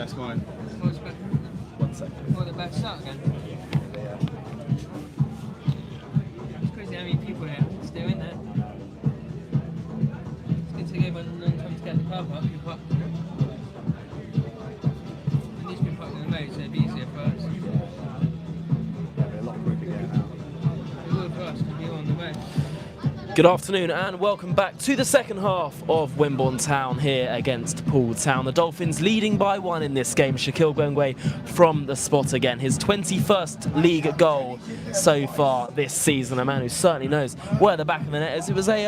gents, morning. What's back? 1 second. What, the back start again? It's crazy how many people here still in there. It's good to go when time to get the car park. You park. It needs to be parked in the road, so it'd be easier for us. Yeah, a lot quicker getting out. It would for us because we're on the road. Good afternoon and welcome back to the second half of Wimborne Town here against Poole Town. The Dolphins leading by 1 in this game. Shaquille Gwengwe from the spot again. His 21st league goal so far this season. A man who certainly knows where the back of the net is. It was a,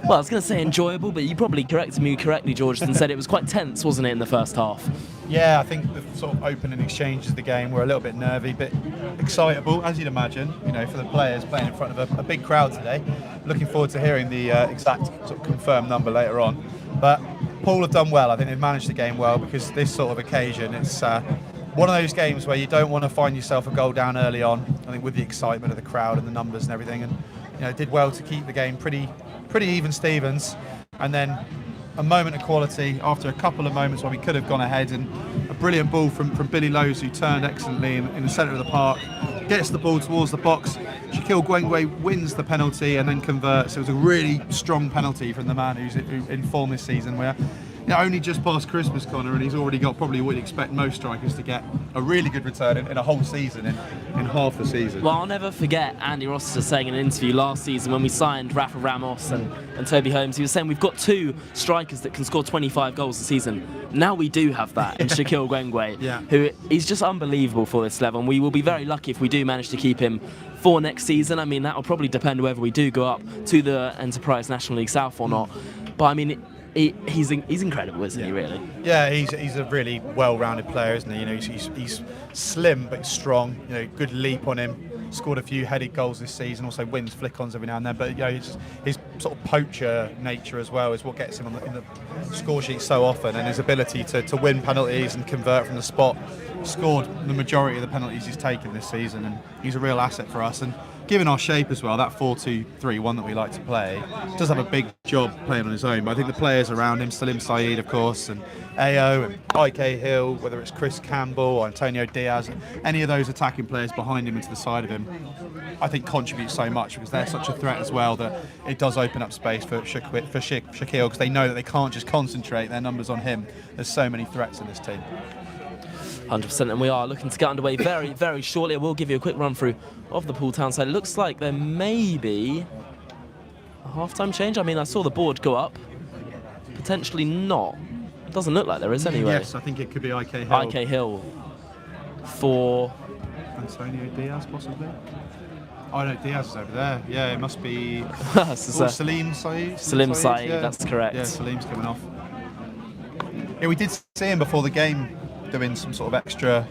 well, I was going to say enjoyable, but you probably corrected me correctly, George, and said it was quite tense, wasn't it, in the first half? Yeah, I think the sort of opening exchanges of the game were a little bit nervy, but excitable, as you'd imagine, you know, for the players playing in front of a big crowd today. Looking forward to hearing the exact sort of confirmed number later on. But Poole have done well. I think they've managed the game well because this sort of occasion, it's one of those games where you don't want to find yourself a goal down early on. I think with the excitement of the crowd and the numbers and everything, and you know, did well to keep the game pretty even Stevens, and then a moment of quality after a couple of moments where we could have gone ahead, and a brilliant ball from Billy Lowe's, who turned excellently in the centre of the park, gets the ball towards the box. Shaquille Gwengwe wins the penalty and then converts. It was a really strong penalty from the man who's in form this season, where only just past Christmas, Connor, and he's already got probably what you'd expect most strikers to get a really good return in a whole season, in half the season. Well, I'll never forget Andy Rossiter saying in an interview last season when we signed Rafa Ramos and Toby Holmes. He was saying we've got 2 strikers that can score 25 goals a season. Now we do have that in Shaquille Gwengwe, who is just unbelievable for this level, and we will be very lucky if we do manage to keep him for next season. I mean, that will probably depend whether we do go up to the Enterprise National League South or not. But I mean, he's incredible, isn't he, really? Yeah, he's a really well-rounded player, isn't he? You know, he's slim but strong. You know, good leap on him. Scored a few headed goals this season. Also wins flick-ons every now and then. But you know, his sort of poacher nature as well is what gets him in the score sheet so often, and his ability to win penalties and convert from the spot. Scored the majority of the penalties he's taken this season, and he's a real asset for us. And given our shape as well, that 4-2-3-1 that we like to play, does have a big job playing on his own. But I think the players around him, Salim Saeed, of course, and Ao and IK Hill, whether it's Chris Campbell or Antonio Diaz, any of those attacking players behind him and to the side of him, I think contribute so much because they're such a threat as well that it does open up space for Shaquille, because they know that they can't just concentrate their numbers on him. There's so many threats in this team. 100%, and we are looking to get underway very, very shortly. I will give you a quick run through of the Poole Town side. It looks like there may be a half-time change. I mean, I saw the board go up. Potentially not. It doesn't look like there is anyway. Yes, I think it could be IK Hill. IK Hill for Antonio Diaz, possibly. Oh no, Diaz is over there. Yeah, it must be Salim Saeed. Salim Saeed, yeah. That's correct. Yeah, Salim's coming off. Yeah, we did see him before the game doing some sort of extra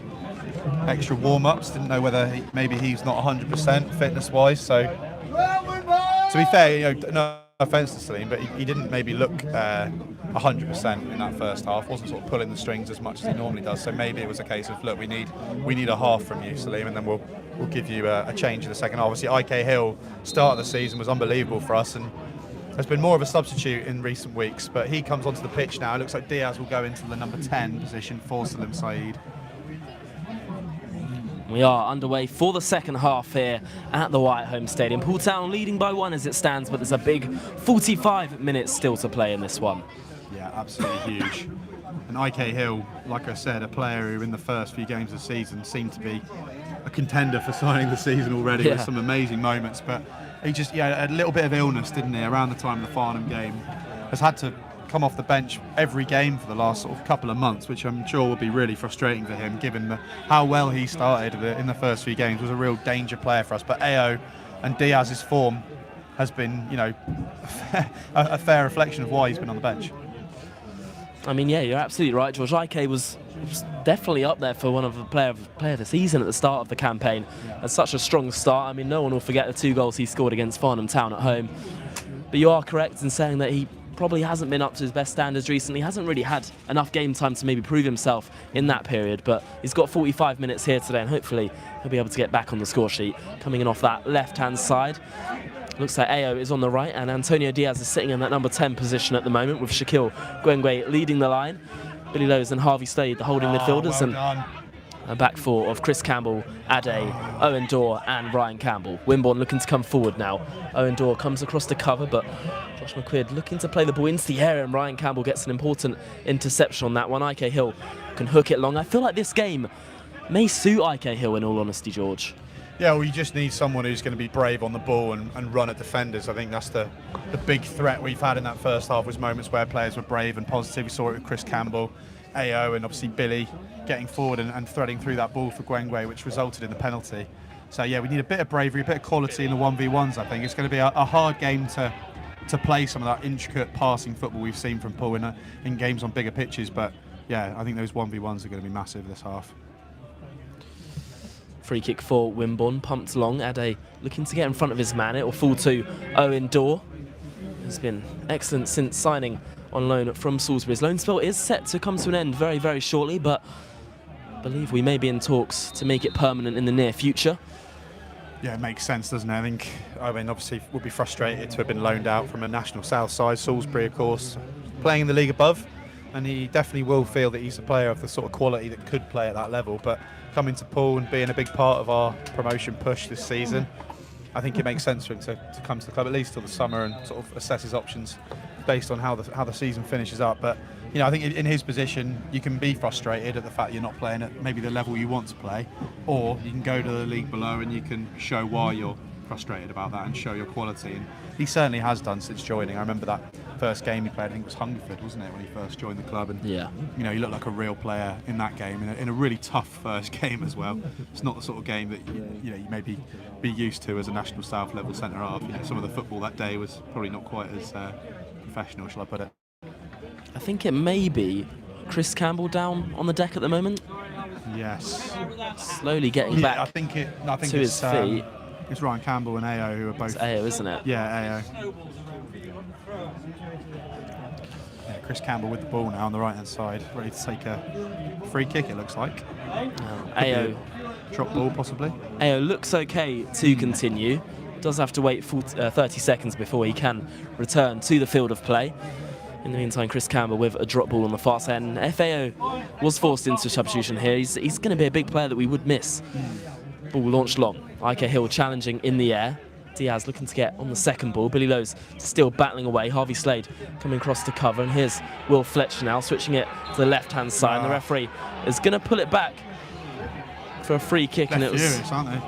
warm-ups. Didn't know whether maybe he's not 100% fitness-wise. So to be fair, you know, no offence to Salim, but he didn't maybe look 100% in that first half. Wasn't sort of pulling the strings as much as he normally does. So maybe it was a case of, look, we need a half from you, Salim, and then we'll give you a change in the second half. Obviously, IK Hill start of the season was unbelievable for us, and has been more of a substitute in recent weeks, but he comes onto the pitch now. It looks like Diaz will go into the number 10 position for Salim Saeed. We are underway for the second half here at the White Home Stadium. Poole Town leading by 1 as it stands, but there's a big 45 minutes still to play in this one. Yeah, absolutely huge. And IK Hill, like I said, a player who in the first few games of the season seemed to be a contender for signing the season already with some amazing moments, but he just had a little bit of illness, didn't he, around the time of the Farnham game. Has had to come off the bench every game for the last sort of couple of months, which I'm sure will be really frustrating for him, given how well he started in the first few games. Was a real danger player for us. But Ao and Diaz's form has been, you know, a fair reflection of why he's been on the bench. I mean, yeah, you're absolutely right, George. IK was definitely up there for one of the player of the season at the start of the campaign. Had such a strong start. I mean, no one will forget the 2 goals he scored against Farnham Town at home. But you are correct in saying that he probably hasn't been up to his best standards recently. Hasn't really had enough game time to maybe prove himself in that period. But he's got 45 minutes here today, and hopefully he'll be able to get back on the score sheet. Coming in off that left-hand side. Looks like Ao is on the right, and Antonio Diaz is sitting in that number 10 position at the moment, with Shaquille Gwengwe leading the line. Billy Lowe's and Harvey Slade, the holding midfielders, Well and done. a back four of Chris Campbell, Ade, Owen Dorr and Ryan Campbell. Wimborne looking to come forward now. Owen Dorr comes across the cover, but Josh McQuaid looking to play the ball into the area, and Ryan Campbell gets an important interception on that one. IK Hill can hook it long. I feel like this game may suit IK Hill, in all honesty, George. Yeah, well, you just need someone who's going to be brave on the ball and run at defenders. I think that's the big threat we've had in that first half, was moments where players were brave and positive. We saw it with Chris Campbell, AO, and obviously Billy getting forward and threading through that ball for Gwengwe, which resulted in the penalty. So yeah, we need a bit of bravery, a bit of quality in the 1v1s. I think it's going to be a hard game to play some of that intricate passing football we've seen from Poole in games on bigger pitches. But yeah, I think those 1v1s are going to be massive this half. Free kick for Wimborne, pumped long. Ade looking to get in front of his man. It will fall to Owen Dorr. He's been excellent since signing on loan from Salisbury. His loan spell is set to come to an end very, very shortly, but I believe we may be in talks to make it permanent in the near future. Yeah, it makes sense, doesn't it? I think Owen obviously will be frustrated to have been loaned out from a national south side. Salisbury, of course, playing in the league above, and he definitely will feel that he's a player of the sort of quality that could play at that level. But coming to Poole and being a big part of our promotion push this season, I think it makes sense for him to come to the club at least till the summer and sort of assess his options based on how the season finishes up. But you know, I think in his position, you can be frustrated at the fact you're not playing at maybe the level you want to play, or you can go to the league below and you can show why you're frustrated about that and show your quality. And he certainly has done since joining. I remember that first game he played, I think it was Hungerford, wasn't it, when he first joined the club? And Yeah. you know, he looked like a real player in that game, in a really tough first game as well. It's not the sort of game that you maybe be used to as a national south level centre half. You know, some of the football that day was probably not quite as professional, shall I put it? I think it may be Chris Campbell down on the deck at the moment, Yes. slowly getting Yeah, back I think to his feet. It's Ryan Campbell and AO who are both. It's AO, isn't it? Yeah, AO. Yeah, Chris Campbell with the ball now on the right hand side, ready to take a free kick, it looks like. AO Drop ball possibly. AO looks okay to continue. Does have to wait 30 seconds before he can return to the field of play. In the meantime, Chris Campbell with a drop ball on the far side. And FAO was forced into substitution here. He's going to be a big player that we would miss. Ball launched long. IK Hill challenging in the air. Diaz looking to get on the second ball. Billy Lowe's still battling away. Harvey Slade coming across to cover. And here's Will Fletcher now switching it to the left-hand side. And the referee is going to pull it back for a free kick. They're and it was furious, aren't they?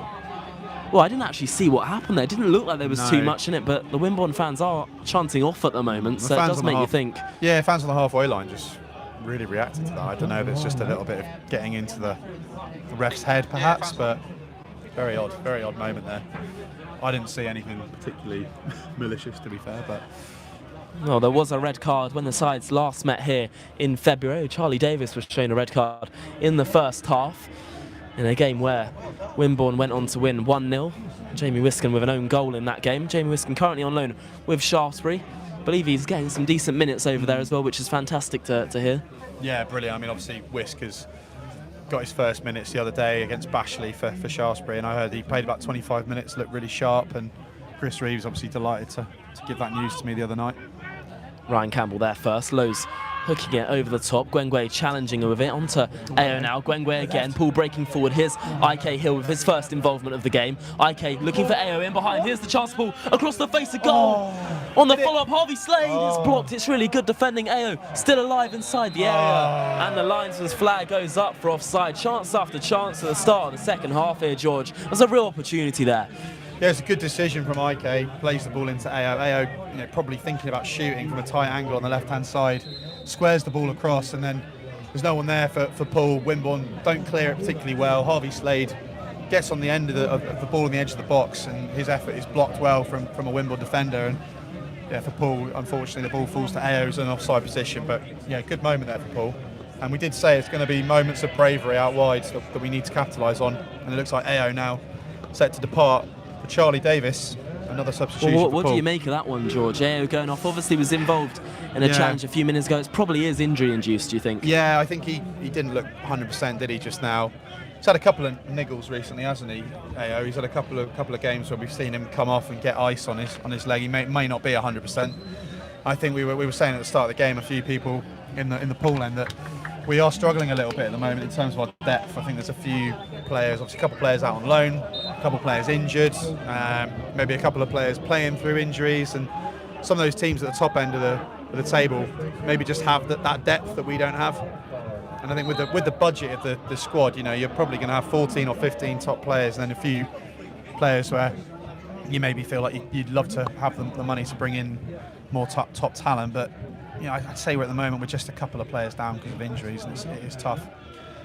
Well, I didn't actually see what happened there. It didn't look like there was too much in it, but the Wimborne fans are chanting off at the moment, so it does make you think. Yeah, fans on the halfway line just really reacted to that. I don't know if it's just a little bit of getting into the ref's head, perhaps, but very odd moment there. I didn't see anything particularly malicious, to be fair, but. Well, there was a red card when the sides last met here in February. Charlie Davis was shown a red card in the first half, in a game where Wimborne went on to win 1-0. Jamie Wiskin with an own goal in that game. Jamie Wiskin currently on loan with Shaftesbury. I believe he's getting some decent minutes over there as well, which is fantastic to hear. Yeah, brilliant. I mean, obviously, Wisk has got his first minutes the other day against Bashley for Shaftesbury, and I heard he played about 25 minutes, looked really sharp, and Chris Reeves obviously delighted to give that news to me the other night. Ryan Campbell there first. Lowe's hooking it over the top. Gwengwe challenging with it onto AO now. Gwengwe again. Poole breaking forward. Here's IK Hill with his first involvement of the game. IK looking for AO in behind. Here's the chance ball across the face of goal. On the follow-up, Harvey Slade is blocked. It's really good defending. AO still alive inside the area. And the linesman's flag goes up for offside. Chance after chance at the start of the second half here, George. There's a real opportunity there. Yeah, it's a good decision from IK. Plays the ball into AO. AO, probably thinking about shooting from a tight angle on the left-hand side. Squares the ball across, and then there's no one there for Poole. Wimborne don't clear it particularly well. Harvey Slade gets on the end of the ball on the edge of the box, and his effort is blocked well from a Wimborne defender. And yeah, for Poole, unfortunately, the ball falls to AO's an offside position. But yeah, good moment there for Poole. And we did say it's going to be moments of bravery out wide that we need to capitalise on. And it looks like AO now set to depart. Charlie Davis, another substitution. Well, what do you make of that one, George? AO going off, obviously was involved in a challenge a few minutes ago. It probably is injury induced, do you think? Yeah, I think he didn't look 100%, did he, just now? He's had a couple of niggles recently, hasn't he, AO? He's had a couple of games where we've seen him come off and get ice on his leg. He may not be 100%. I think we were saying at the start of the game, a few people in the Poole end, that we are struggling a little bit at the moment in terms of our depth. I think there's a few players, obviously a couple of players out on loan, a couple of players injured, maybe a couple of players playing through injuries, and some of those teams at the top end of the table maybe just have that depth that we don't have. And I think with the budget of the squad, you're probably going to have 14 or 15 top players, and then a few players where you maybe feel like you'd love to have the money to bring in more top talent, but I'd say we're at the moment we're just a couple of players down because of injuries, and it is tough.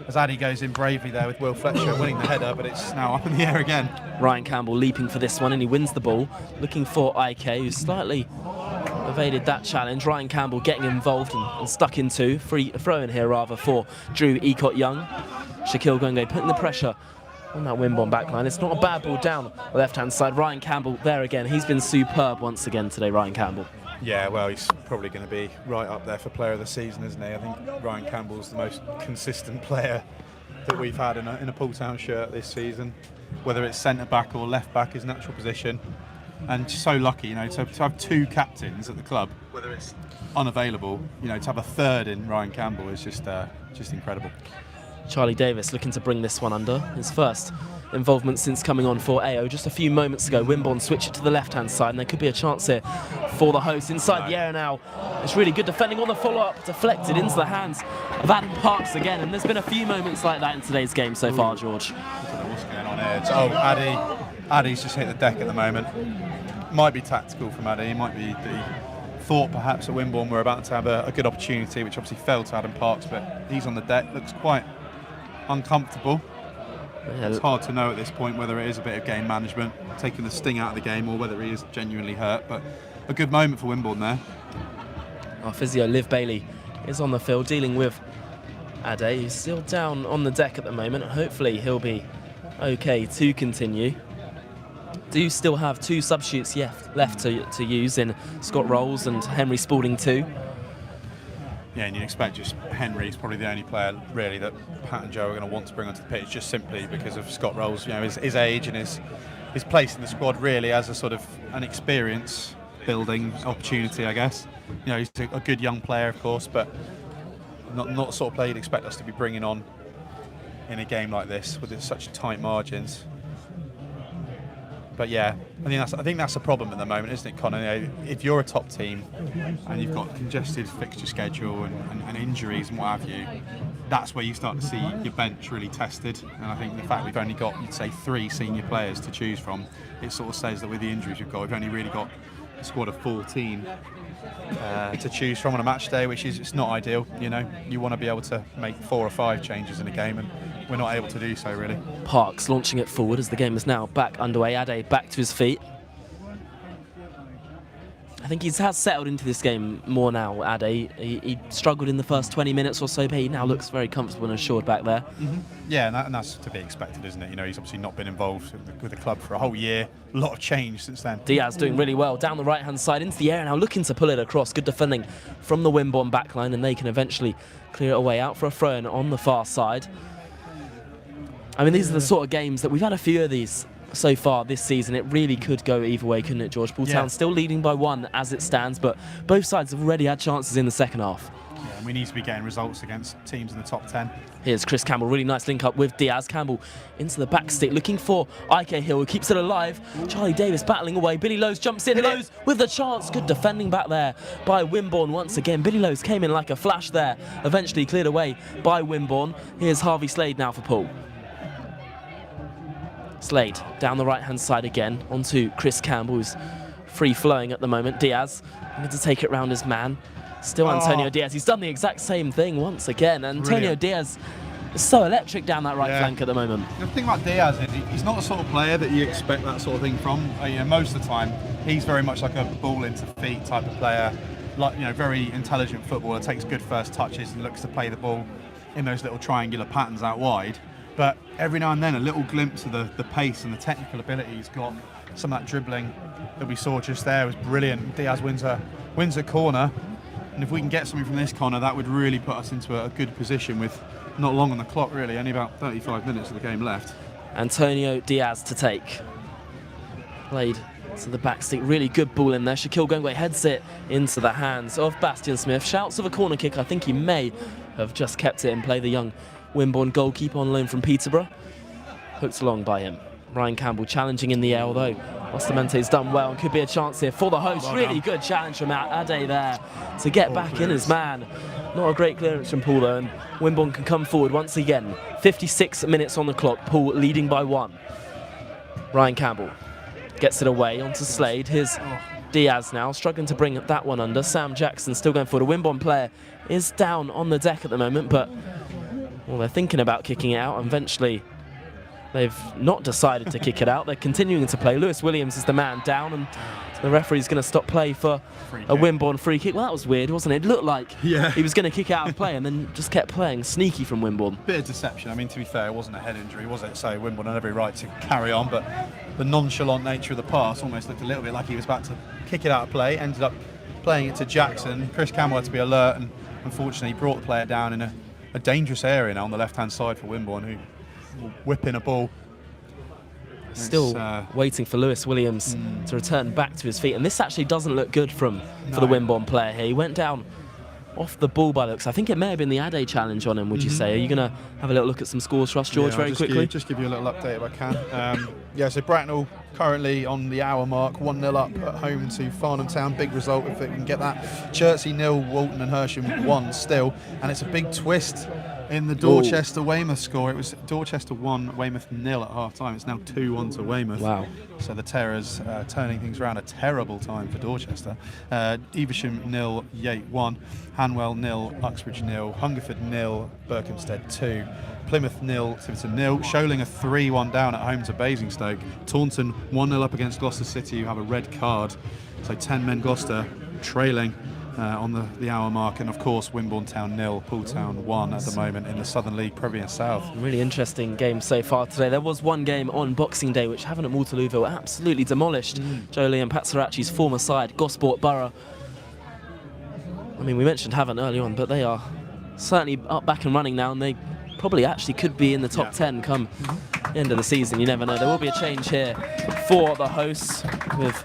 As Addy goes in bravely there with Will Fletcher winning the header, but it's now up in the air again. Ryan Campbell leaping for this one, and he wins the ball, looking for IK, who's slightly evaded that challenge. Ryan Campbell getting involved and stuck into free throw in here rather for Drew Ecott-Young. Shaquille Gwenge putting the pressure on that Wimborne backline. It's not a bad ball down the left-hand side. Ryan Campbell there again. He's been superb once again today, Ryan Campbell. Yeah, well, he's probably going to be right up there for player of the season, isn't he? I think Ryan Campbell's the most consistent player that we've had in a Poole Town shirt this season, whether it's centre-back or left-back, his natural position. And so lucky, to have two captains at the club, whether it's unavailable, to have a third in Ryan Campbell is just incredible. Charlie Davis looking to bring this one under. His first involvement since coming on for AO just a few moments ago. Wimborne switch it to the left-hand side, and there could be a chance here for the hosts. Inside the area now. It's really good defending on the follow-up, deflected into the hands of Adam Parks again, and there's been a few moments like that in today's game so far, George. I don't know what's going on here. Addy's just hit the deck at the moment. Might be tactical from Addy, might be the thought perhaps at Wimborne we're about to have a good opportunity, which obviously fell to Adam Parks, but he's on the deck, looks quite uncomfortable. Yeah. It's hard to know at this point whether it is a bit of game management, taking the sting out of the game, or whether he is genuinely hurt, but a good moment for Wimborne there. Our physio, Liv Bailey, is on the field dealing with Ade, who's still down on the deck at the moment. Hopefully he'll be okay to continue. Do still have two substitutes left to use in Scott Rolls and Henry Spalding too. Yeah, and you'd expect just Henry's probably the only player really that Pat and Joe are going to want to bring onto the pitch, just simply because of Scott Rolls, his age and his place in the squad really as a sort of an experience building opportunity, I guess. He's a good young player, of course, but not the sort of player you'd expect us to be bringing on in a game like this with such tight margins. But yeah, I think that's a problem at the moment, isn't it, Connor? If you're a top team and you've got congested fixture schedule and injuries and what have you, that's where you start to see your bench really tested. And I think the fact we've only got, you'd say, 3 senior players to choose from, it sort of says that with the injuries we've got, we've only really got a squad of 14 to choose from on a match day, which is it's not ideal. You want to be able to make 4 or 5 changes in a game, and we're not able to do so really. Parks launching it forward as the game is now back underway. Ade back to his feet. I think he has settled into this game more now, Ade. He struggled in the first 20 minutes or so, but he now looks very comfortable and assured back there. Mm-hmm. Yeah, and that's to be expected, isn't it? He's obviously not been involved with the club for a whole year. A lot of change since then. Diaz doing really well down the right-hand side into the air now, looking to pull it across. Good defending from the Wimborne backline, and they can eventually clear it away out for a throw-in on the far side. These are the sort of games that we've had a few of these so far this season. It really could go either way, couldn't it, George? Poole Town still leading by 1 as it stands, but both sides have already had chances in the second half. Yeah, and we need to be getting results against teams in the top 10. Here's Chris Campbell, really nice link up with Diaz. Campbell into the back stick, looking for IK Hill, who keeps it alive. Charlie Davis battling away. Billy Lowe's jumps in. Lowe's with the chance. Good defending back there by Wimborne once again. Billy Lowe's came in like a flash there, eventually cleared away by Wimborne. Here's Harvey Slade now for Poole. Slade down the right-hand side again onto Chris Campbell, who's free-flowing at the moment. Diaz going to take it round his man. Still Antonio Diaz. He's done the exact same thing once again. Antonio Diaz is so electric down that right flank at the moment. The thing about Diaz is he's not the sort of player that you expect that sort of thing from. Most of the time, he's very much like a ball into feet type of player. Very intelligent footballer, takes good first touches and looks to play the ball in those little triangular patterns out wide. But every now and then, a little glimpse of the pace and the technical ability he's got. Some of that dribbling that we saw just there was brilliant. Diaz wins a corner, and if we can get something from this corner, that would really put us into a good position with not long on the clock, really. Only about 35 minutes of the game left. Antonio Diaz to take. Played to the back stick, really good ball in there. Shaquille Gwenge heads it into the hands of Bastian Smith. Shouts of a corner kick. I think he may have just kept it in play. The young Wimborne goalkeeper on loan from Peterborough. Hooked along by him. Ryan Campbell challenging in the air, although Ostamente's done well and could be a chance here for the host. Well really done. good challenge from Ade there to get back in his man. Not a great clearance from Poole though, and Wimborne can come forward once again. 56 minutes on the clock, Poole leading by 1. Ryan Campbell gets it away onto Slade. Here's Diaz now, struggling to bring that one under. Sam Jackson still going forward. A Wimborne player is down on the deck at the moment, but well, they're thinking about kicking it out, and eventually they've not decided to kick it out. They're continuing to play. Lewis Williams is the man down, and the referee's going to stop play for a Wimborne free kick. Well, that was weird, wasn't it? It looked like he was going to kick out of play and then just kept playing. Sneaky from Wimborne. Bit of deception. I mean, to be fair, it wasn't a head injury, was it? So Wimborne had every right to carry on, but the nonchalant nature of the pass almost looked a little bit like he was about to kick it out of play. Ended up playing it to Jackson. Chris Campbell had to be alert, and unfortunately brought the player down in a dangerous area now on the left-hand side for Wimborne, who will whip in a ball. Still waiting for Lewis Williams to return back to his feet, and this actually doesn't look good for the Wimborne player here. He went down off the ball by the looks. I think it may have been the Ade challenge on him, would you say? Are you going to have a little look at some scores for us, George, very quickly? Just give you a little update if I can. So Bracknell currently on the hour mark, 1-0 up at home to Farnham Town. Big result if they can get that. Chertsey 0, Walton and Hersham 1 still. And it's a big twist in the Dorchester-Weymouth score. It was Dorchester 1, Weymouth 0 at half-time. It's now 2-1 to Weymouth. Wow. So the Terrors turning things around. A terrible time for Dorchester. Evesham 0, Yate 1, Hanwell 0, Uxbridge 0, Hungerford 0, Berkhamsted 2, Plymouth 0, Tiverton 0, Sholing a 3-1 down at home to Basingstoke, Taunton 1-0 up against Gloucester City, who have a red card. So 10 men Gloucester trailing on the hour mark, and of course Wimborne Town 0, Poole Town 1 at the moment in the Southern League Premier South. Really interesting game so far today. There was one game on Boxing Day which Havant and Waterlooville absolutely demolished Jolie and Patsarachi's former side, Gosport Borough. I mean, we mentioned Havant early on, but they are certainly up, back and running now, and they probably actually could be in the top 10 come the end of the season. You never know. There will be a change here for the hosts with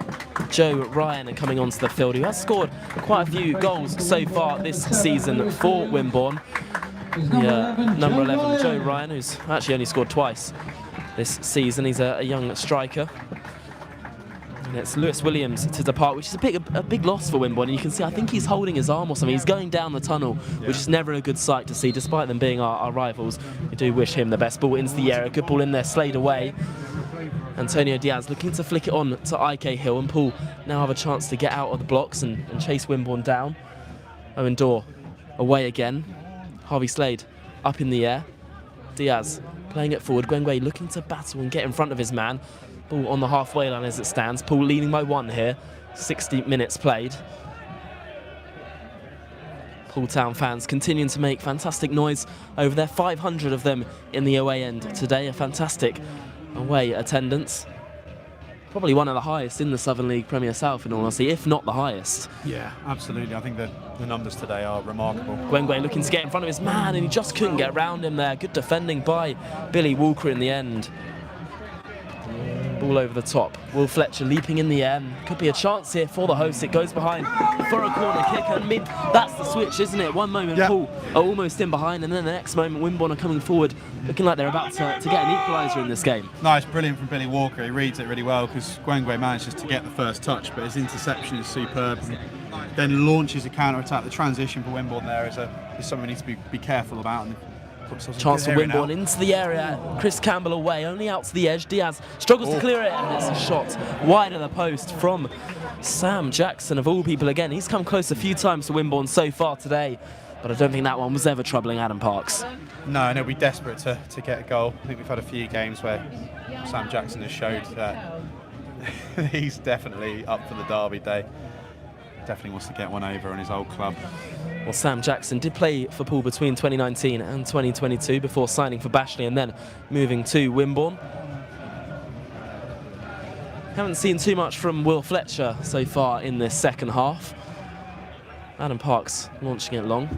Joe Ryan coming onto the field, who has scored quite a few goals so far this season for Wimborne. The number 11, Joe Ryan, who's actually only scored twice this season. He's a young striker. And it's Lewis Williams to depart, which is a big loss for Wimborne. And you can see, I think he's holding his arm or something. He's going down the tunnel, which is never a good sight to see, despite them being our rivals. We do wish him the best. Ball into the area, good ball in there, Slade away. Antonio Diaz looking to flick it on to IK Hill, and Poole now have a chance to get out of the blocks and chase Wimborne down. Owen Dorr away again. Harvey Slade up in the air. Diaz playing it forward. Gwengwe looking to battle and get in front of his man. Ball on the halfway line as it stands. Poole leading by 1 here. 60 minutes played. Poole Town fans continuing to make fantastic noise over there. 500 of them in the away end today. A fantastic away attendance. Probably one of the highest in the Southern League Premier South, in all honesty, if not the highest. Yeah, absolutely. I think the numbers today are remarkable. Gwengwe looking to get in front of his man, and he just couldn't get around him there. Good defending by Billy Walker in the end. Ball over the top. Will Fletcher leaping in the air. Could be a chance here for the hosts. It goes behind for a corner kick. I mean, that's the switch, isn't it? One moment Poole are almost in behind, and then the next moment Wimborne are coming forward, looking like they're about to get an equaliser in this game. Nice, brilliant from Billy Walker. He reads it really well, because Gwengwe manages to get the first touch, but his interception is superb. Then launches a counter-attack. The transition for Wimborne there is something we need to be careful about. And chance for Wimborne into the area. Chris Campbell away, only out to the edge. Diaz struggles to clear it, and it's a shot wide of the post from Sam Jackson, of all people again. He's come close a few times to Wimborne so far today, but I don't think that one was ever troubling Adam Parks. No, and he'll be desperate to get a goal. I think we've had a few games where Sam Jackson has showed that he's definitely up for the derby day. Definitely wants to get one over on his old club. Well, Sam Jackson did play for Poole between 2019 and 2022 before signing for Bashley and then moving to Wimborne. Haven't seen too much from Will Fletcher so far in this second half. Adam Parks launching it long.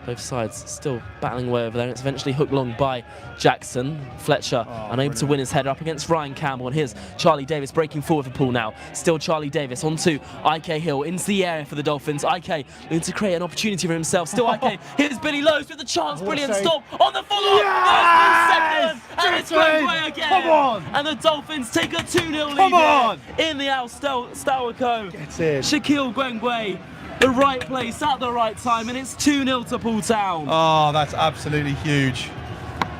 Both sides still battling away over there. It's eventually hooked long by Jackson. Fletcher unable to win his header up against Ryan Campbell. And here's Charlie Davis breaking forward for Poole now. Still Charlie Davis onto IK Hill into the area for the Dolphins. IK looking to create an opportunity for himself. Still IK. Here's Billy Lowe's with the chance. Brilliant stop on the follow-up. Yes! Second. And it's Gwengwe again. Come on. And the Dolphins take a 2-0 lead here in the Al Stowako. Get in. Shaquille Gwengwe. The right place at the right time, and it's 2-0 to Poole Town. Oh, that's absolutely huge.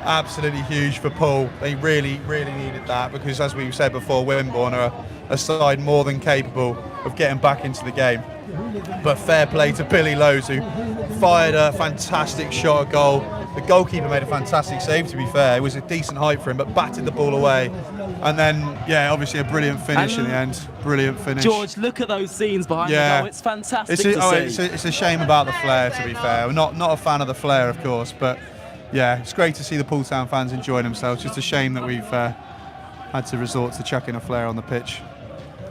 Absolutely huge for Poole. They really, really needed that because, as we've said before, Wimborne are a side more than capable of getting back into the game. But fair play to Billy Lowe's, who fired a fantastic shot at goal. The goalkeeper made a fantastic save, to be fair. It was a decent height for him, but batted the ball away. And then, yeah, obviously a brilliant finish in the end. Brilliant finish. George, look at those scenes behind the goal. It's fantastic to see. It's a shame about the flare, to be fair. We're not a fan of the flare, of course, but yeah, it's great to see the Poole Town fans enjoying themselves. Just a shame that we've had to resort to chucking a flare on the pitch.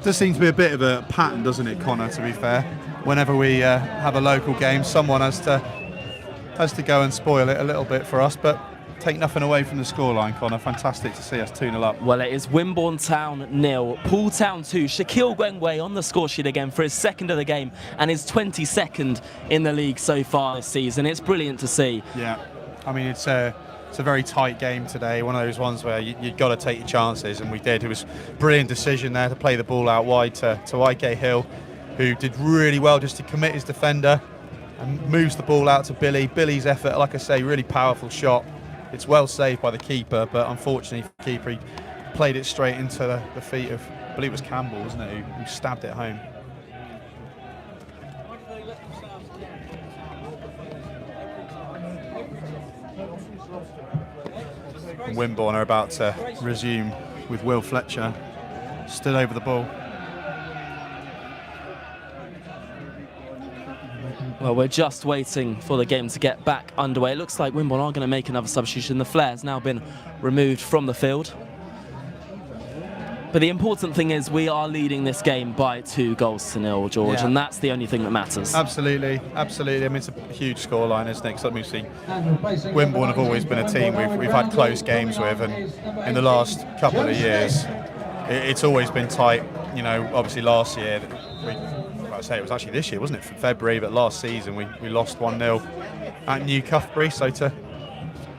Does seem to be a bit of a pattern, doesn't it, Connor, to be fair? Whenever we have a local game, someone has to go and spoil it a little bit for us, but take nothing away from the scoreline, Connor. Fantastic to see us 2-0 up. Well, it is Wimborne Town 0, Poole Town 2. Shaquille Gwengwe on the score sheet again for his second of the game and his 22nd in the league so far this season. It's brilliant to see. Yeah, I mean, it's a very tight game today, one of those ones where you've got to take your chances, and we did. It was a brilliant decision there to play the ball out wide to IK Hill, who did really well just to commit his defender and moves the ball out to Billy. Billy's effort, like I say, really powerful shot. It's well saved by the keeper, but unfortunately for the keeper, he played it straight into the feet of, I believe it was Campbell, wasn't it, who stabbed it home. And Wimborne are about to resume with Will Fletcher still over the ball. Well, we're just waiting for the game to get back underway. It looks like Wimborne are going to make another substitution. The flare has now been removed from the field. But the important thing is we are leading this game by 2-0, George, and that's the only thing that matters. Absolutely, absolutely. I mean, it's a huge scoreline, isn't it? Because obviously, Wimborne have always been a team we've had close games with, and in the last couple of years, it's always been tight. You know, obviously last year, I say it was actually this year, wasn't it, from February, but last season we lost 1-0 at New Cuthbury, so to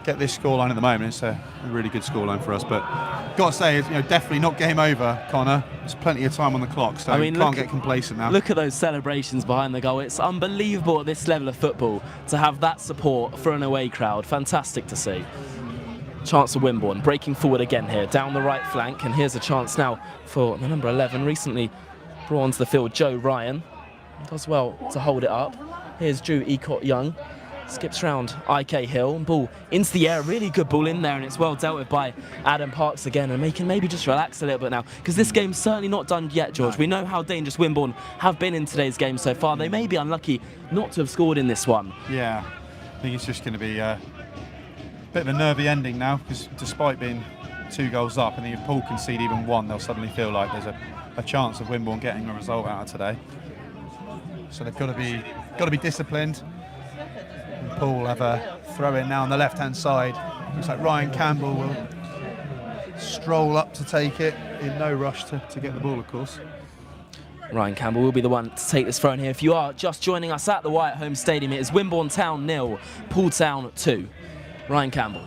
get this scoreline at the moment, it's a really good scoreline for us, but got to say, it's, definitely not game over, Connor. There's plenty of time on the clock, so we can't get complacent now. Look at those celebrations behind the goal. It's unbelievable at this level of football to have that support for an away crowd. Fantastic to see. Chance for Wimborne, breaking forward again here, down the right flank, and here's a chance now for the number 11, recently brought onto the field, Joe Ryan. Does well to hold it up. Here's Drew Ecott-Young. Skips round IK Hill. Ball into the air. Really good ball in there, and it's well dealt with by Adam Parks again. And they can maybe just relax a little bit now, because this game's certainly not done yet, George. No. We know how dangerous Wimborne have been in today's game so far. They may be unlucky not to have scored in this one. Yeah, I think it's just going to be a bit of a nervy ending now, because despite being 2 goals up, I think if Poole concede even one, they'll suddenly feel like there's a chance of Wimborne getting a result out of today. So they've got to be disciplined. And Poole have a throw in now on the left-hand side. Looks like Ryan Campbell will stroll up to take it in no rush to get the ball, of course. Ryan Campbell will be the one to take this throw in here. If you are just joining us at the Wyatt Home Stadium, it is Wimborne Town 0, Poole Town 2. Ryan Campbell.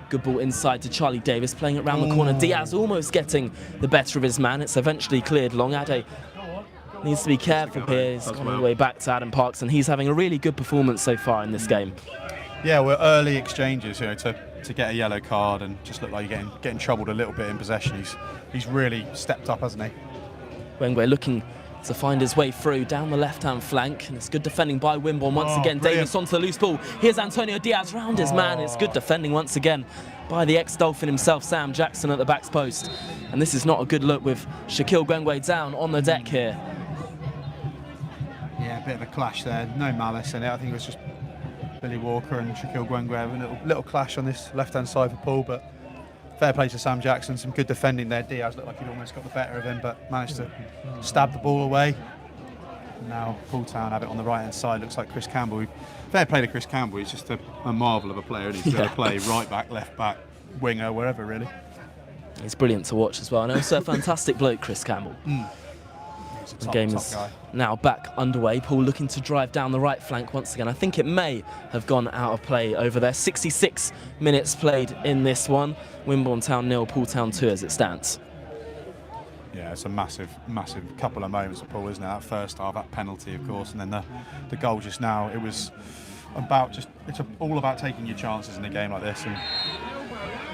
Good ball inside to Charlie Davis, playing it round the corner. Diaz almost getting the better of his man. It's eventually cleared long. Ade needs to be careful here. He's on the way back to Adam Parks, and he's having a really good performance so far in this game. Yeah, we're early exchanges, to get a yellow card and just look like you're getting troubled a little bit in possession. He's really stepped up, hasn't he? Gwengwe looking to find his way through down the left-hand flank, and it's good defending by Wimborne once again. Brilliant. Davis onto the loose ball. Here's Antonio Diaz round his man. It's good defending once again by the ex-Dolphin himself, Sam Jackson, at the back post. And this is not a good look with Shaquille Gwengwe down on the deck here. Yeah, a bit of a clash there. No malice in it. I think it was just Billy Walker and Shaquille Gwengwe having a little clash on this left-hand side for Poole, but fair play to Sam Jackson. Some good defending there. Diaz looked like he'd almost got the better of him, but managed to stab the ball away. Now Poole Town have it on the right hand side. Looks like Chris Campbell. Fair play to Chris Campbell. He's just a marvel of a player. He's going to play right back, left back, winger, wherever really. He's brilliant to watch as well, and also a fantastic bloke, Chris Campbell. He's a The top, game top is guy. now back underway. Poole looking to drive down the right flank once again. I think it may have gone out of play over there. 66 minutes played in this one. Wimborne Town 0, Poole Town 2 as it stands. Yeah, it's a massive couple of moments for Poole, isn't it? That first half, that penalty, of course, and then the goal just now. It was all about taking your chances in a game like this. And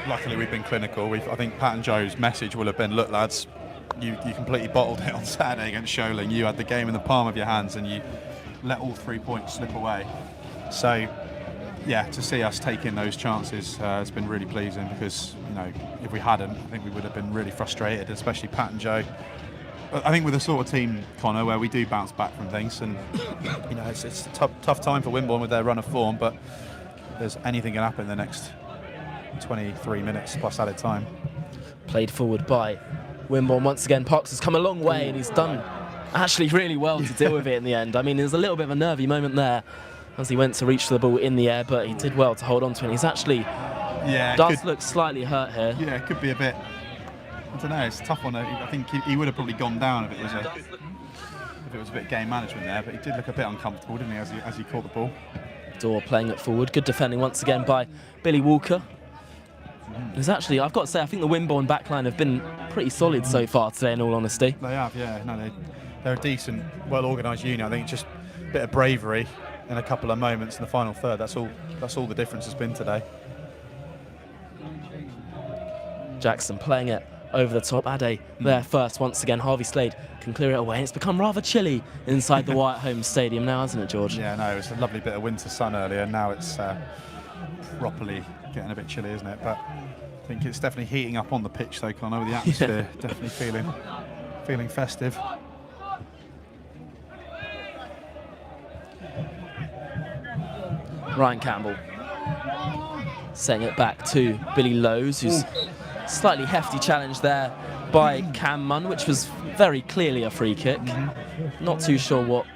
luckily, we've been clinical. I think Pat and Joe's message will have been, look, lads, you completely bottled it on Saturday against Sholing. You had the game in the palm of your hands and you let all 3 points slip away. So, yeah, to see us taking those chances has been really pleasing, because, you know, if we hadn't, I think we would have been really frustrated, especially Pat and Joe. I think with the sort of team, Connor, where we do bounce back from things, and, you know, it's a tough time for Wimborne with their run of form, but there's anything can happen in the next 23 minutes plus added time. Played forward by Wimborne once again. Parks has come a long way and he's done actually really well to deal with it in the end. I mean, there's a little bit of a nervy moment there as he went to reach for the ball in the air, but he did well to hold on to it. He's actually look slightly hurt here. Yeah, it could be a bit. I don't know. It's a tough one. I think he would have probably gone down if it was a bit game management there, but he did look a bit uncomfortable, didn't he, as he caught the ball. Dorr playing it forward. Good defending once again by Billy Walker. There's actually, I've got to say, I think the Wimborne backline have been pretty solid so far today, in all honesty. They have, yeah. No, they're a decent, well-organised unit. I think just a bit of bravery in a couple of moments in the final third. That's all the difference has been today. Jackson playing it over the top. Ade there first once again. Harvey Slade can clear it away, and it's become rather chilly inside the White Home Stadium now, hasn't it, George? Yeah, no, it was a lovely bit of winter sun earlier, and now it's properly getting a bit chilly, isn't it? But I think it's definitely heating up on the pitch, though, Connor, with the atmosphere definitely feeling festive. Ryan Campbell setting it back to Billy Lowes, who's slightly hefty challenge there by Cam Munn, which was very clearly a free kick. Not too sure what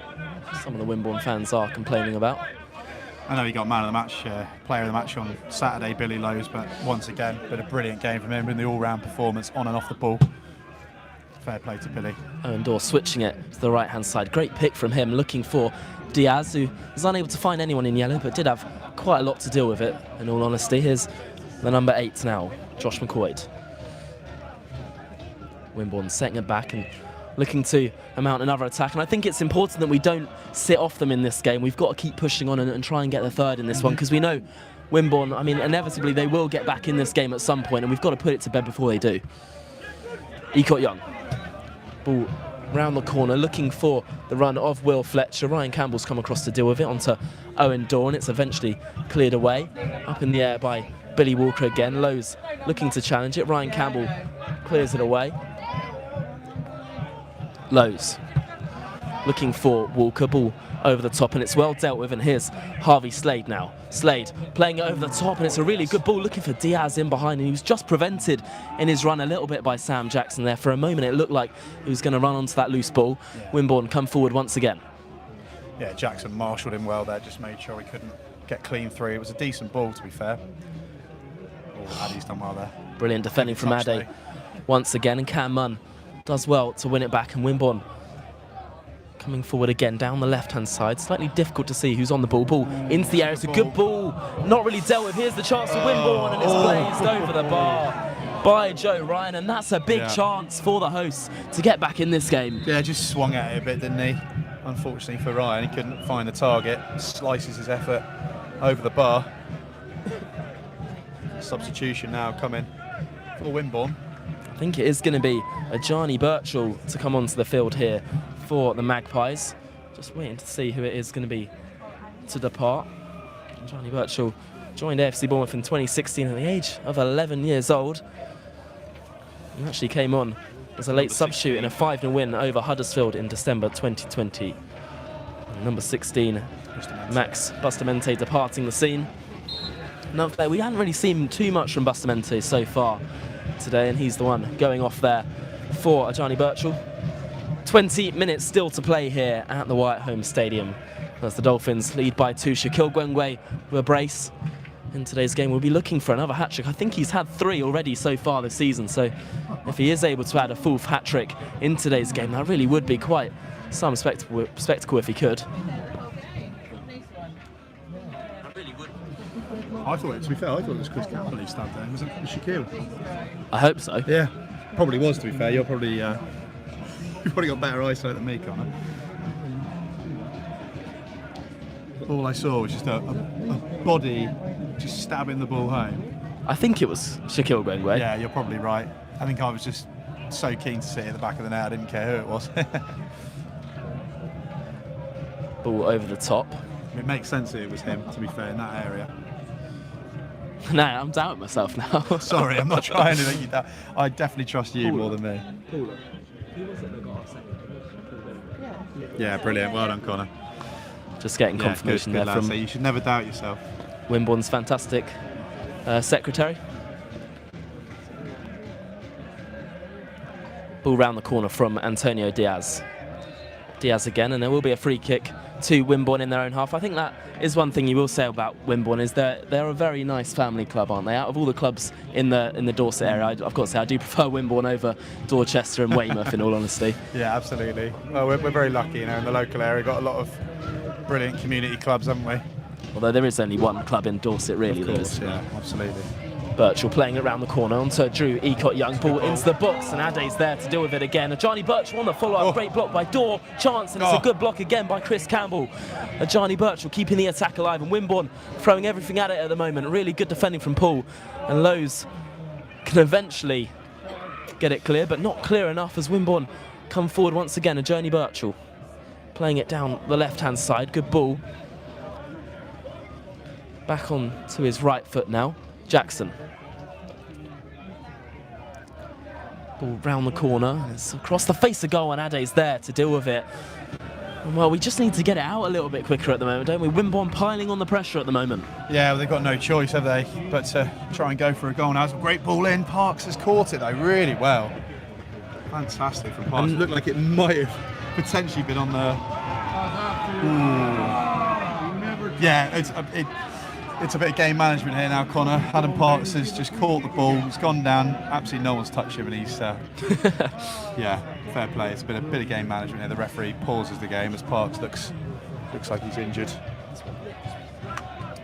some of the Wimborne fans are complaining about. I know he got man of the match, player of the match on Saturday, Billy Lowes, but once again, been a brilliant game from him in the all-round performance on and off the ball. Fair play to Billy. Owen Dorr switching it to the right-hand side. Great pick from him, looking for Diaz, who was unable to find anyone in yellow, but did have quite a lot to deal with it, in all honesty. Here's the number 8 now, Josh McCoy. Wimborne setting it back and looking to mount another attack, and I think it's important that we don't sit off them in this game. We've got to keep pushing on and try and get the third in this one, because we know Wimborne, I mean, inevitably they will get back in this game at some point, and we've got to put it to bed before they do. Ecott Young, ball round the corner, looking for the run of Will Fletcher. Ryan Campbell's come across to deal with it onto Owen Dorr, and it's eventually cleared away. Up in the air by Billy Walker again. Lowes looking to challenge it. Ryan Campbell clears it away. Lowes looking for Walker, ball over the top, and it's well dealt with, and here's Harvey Slade now. Slade playing it over the top, and it's a really good ball, looking for Diaz in behind, and he was just prevented in his run a little bit by Sam Jackson there. For a moment it looked like he was going to run onto that loose ball. Wimborne come forward once again. Yeah, Jackson marshalled him well there, just made sure he couldn't get clean through. It was a decent ball, to be fair. Addy's done well there. Brilliant defending from Ade once again, and Cam Munn does well to win it back, and Wimborne coming forward again down the left-hand side. Slightly difficult to see who's on the ball. Ball into the air. It's a good ball. Not really dealt with. Here's the chance for Wimborne, and it's blazed over the bar by Joe Ryan, and that's a big chance for the hosts to get back in this game. Yeah, just swung at it a bit, didn't he? Unfortunately for Ryan, he couldn't find the target. Slices his effort over the bar. Substitution now coming for Wimborne. I think it is going to be a Johnny Birchall to come onto the field here for the Magpies. Just waiting to see who it is going to be to depart. Johnny Birchall joined AFC Bournemouth in 2016 at the age of 11 years old. He actually came on as a late substitute in a 5-0 win over Huddersfield in December 2020. And number 16, Max Bustamante, departing the scene. Another player, we haven't really seen too much from Bustamante so far today, and he's the one going off there for Johnny Birchall. 20 minutes still to play here at the White Home Stadium as the Dolphins lead by 2. Shaquille Gwengwe with a brace. In today's game, we'll be looking for another hat-trick. I think he's had 3 already so far this season, so if he is able to add a 4th hat-trick in today's game, that really would be quite some spectacle if he could. I thought, to be fair, I thought it was Chris Campbell who stabbed there. Was it Shaquille? I hope so. Yeah, probably was, to be fair. You're probably, you've probably got better eyesight than me, Connor. All I saw was just a body just stabbing the ball home. I think it was Shaquille Gwengwe. Yeah, you're probably right. I think I was just so keen to see it at the back of the net, I didn't care who it was. Ball over the top. It makes sense that it was him, to be fair, in that area. No, I'm doubting myself now. Sorry, I'm not trying to make you doubt. I definitely trust you more than me. Poole. Who was it that got our second? Yeah, brilliant. Well done, Connor. Just getting confirmation good there lad. from So you should never doubt yourself. Wimborne's fantastic secretary. Ball round the corner from Antonio Diaz. Diaz again, and there will be a free kick to Wimborne in their own half. I think that is one thing you will say about Wimborne, is that they're a very nice family club, aren't they? Out of all the clubs in the Dorset area, I've got to say I do prefer Wimborne over Dorchester and Weymouth, in all honesty. Yeah, absolutely. Well, we're very lucky, you know, in the local area. Got a lot of brilliant community clubs, haven't we? Although there is only one club in Dorset, really. Of course, yeah, absolutely. Birchall playing it round the corner onto Drew Young. Ball into the box, and Ade's there to deal with it again. Johnny Birchall on the follow-up. Great block by Dorr. Chance, and it's a good block again by Chris Campbell. Johnny Birchall keeping the attack alive, and Wimborne throwing everything at it at the moment. Really good defending from Poole, and Lowe's can eventually get it clear, but not clear enough as Wimborne come forward once again. And Johnny Birchall playing it down the left-hand side. Good ball. Back on to his right foot now. Jackson. Ball round the corner. It's across the face of goal, and Ade's there to deal with it. And well, we just need to get it out a little bit quicker at the moment, don't we? Wimborne piling on the pressure at the moment. Yeah, well, they've got no choice, have they? But to try and go for a goal now. It's a great ball in. Parks has caught it, though, really well. Fantastic from Parks. It looked like it might have potentially been on the... Yeah, it's a bit of game management here now, Connor. Adam Parks has just caught the ball. It's gone down. Absolutely no one's touched him, and he's... yeah, fair play. It's been a bit of game management here. The referee pauses the game as Parks looks like he's injured.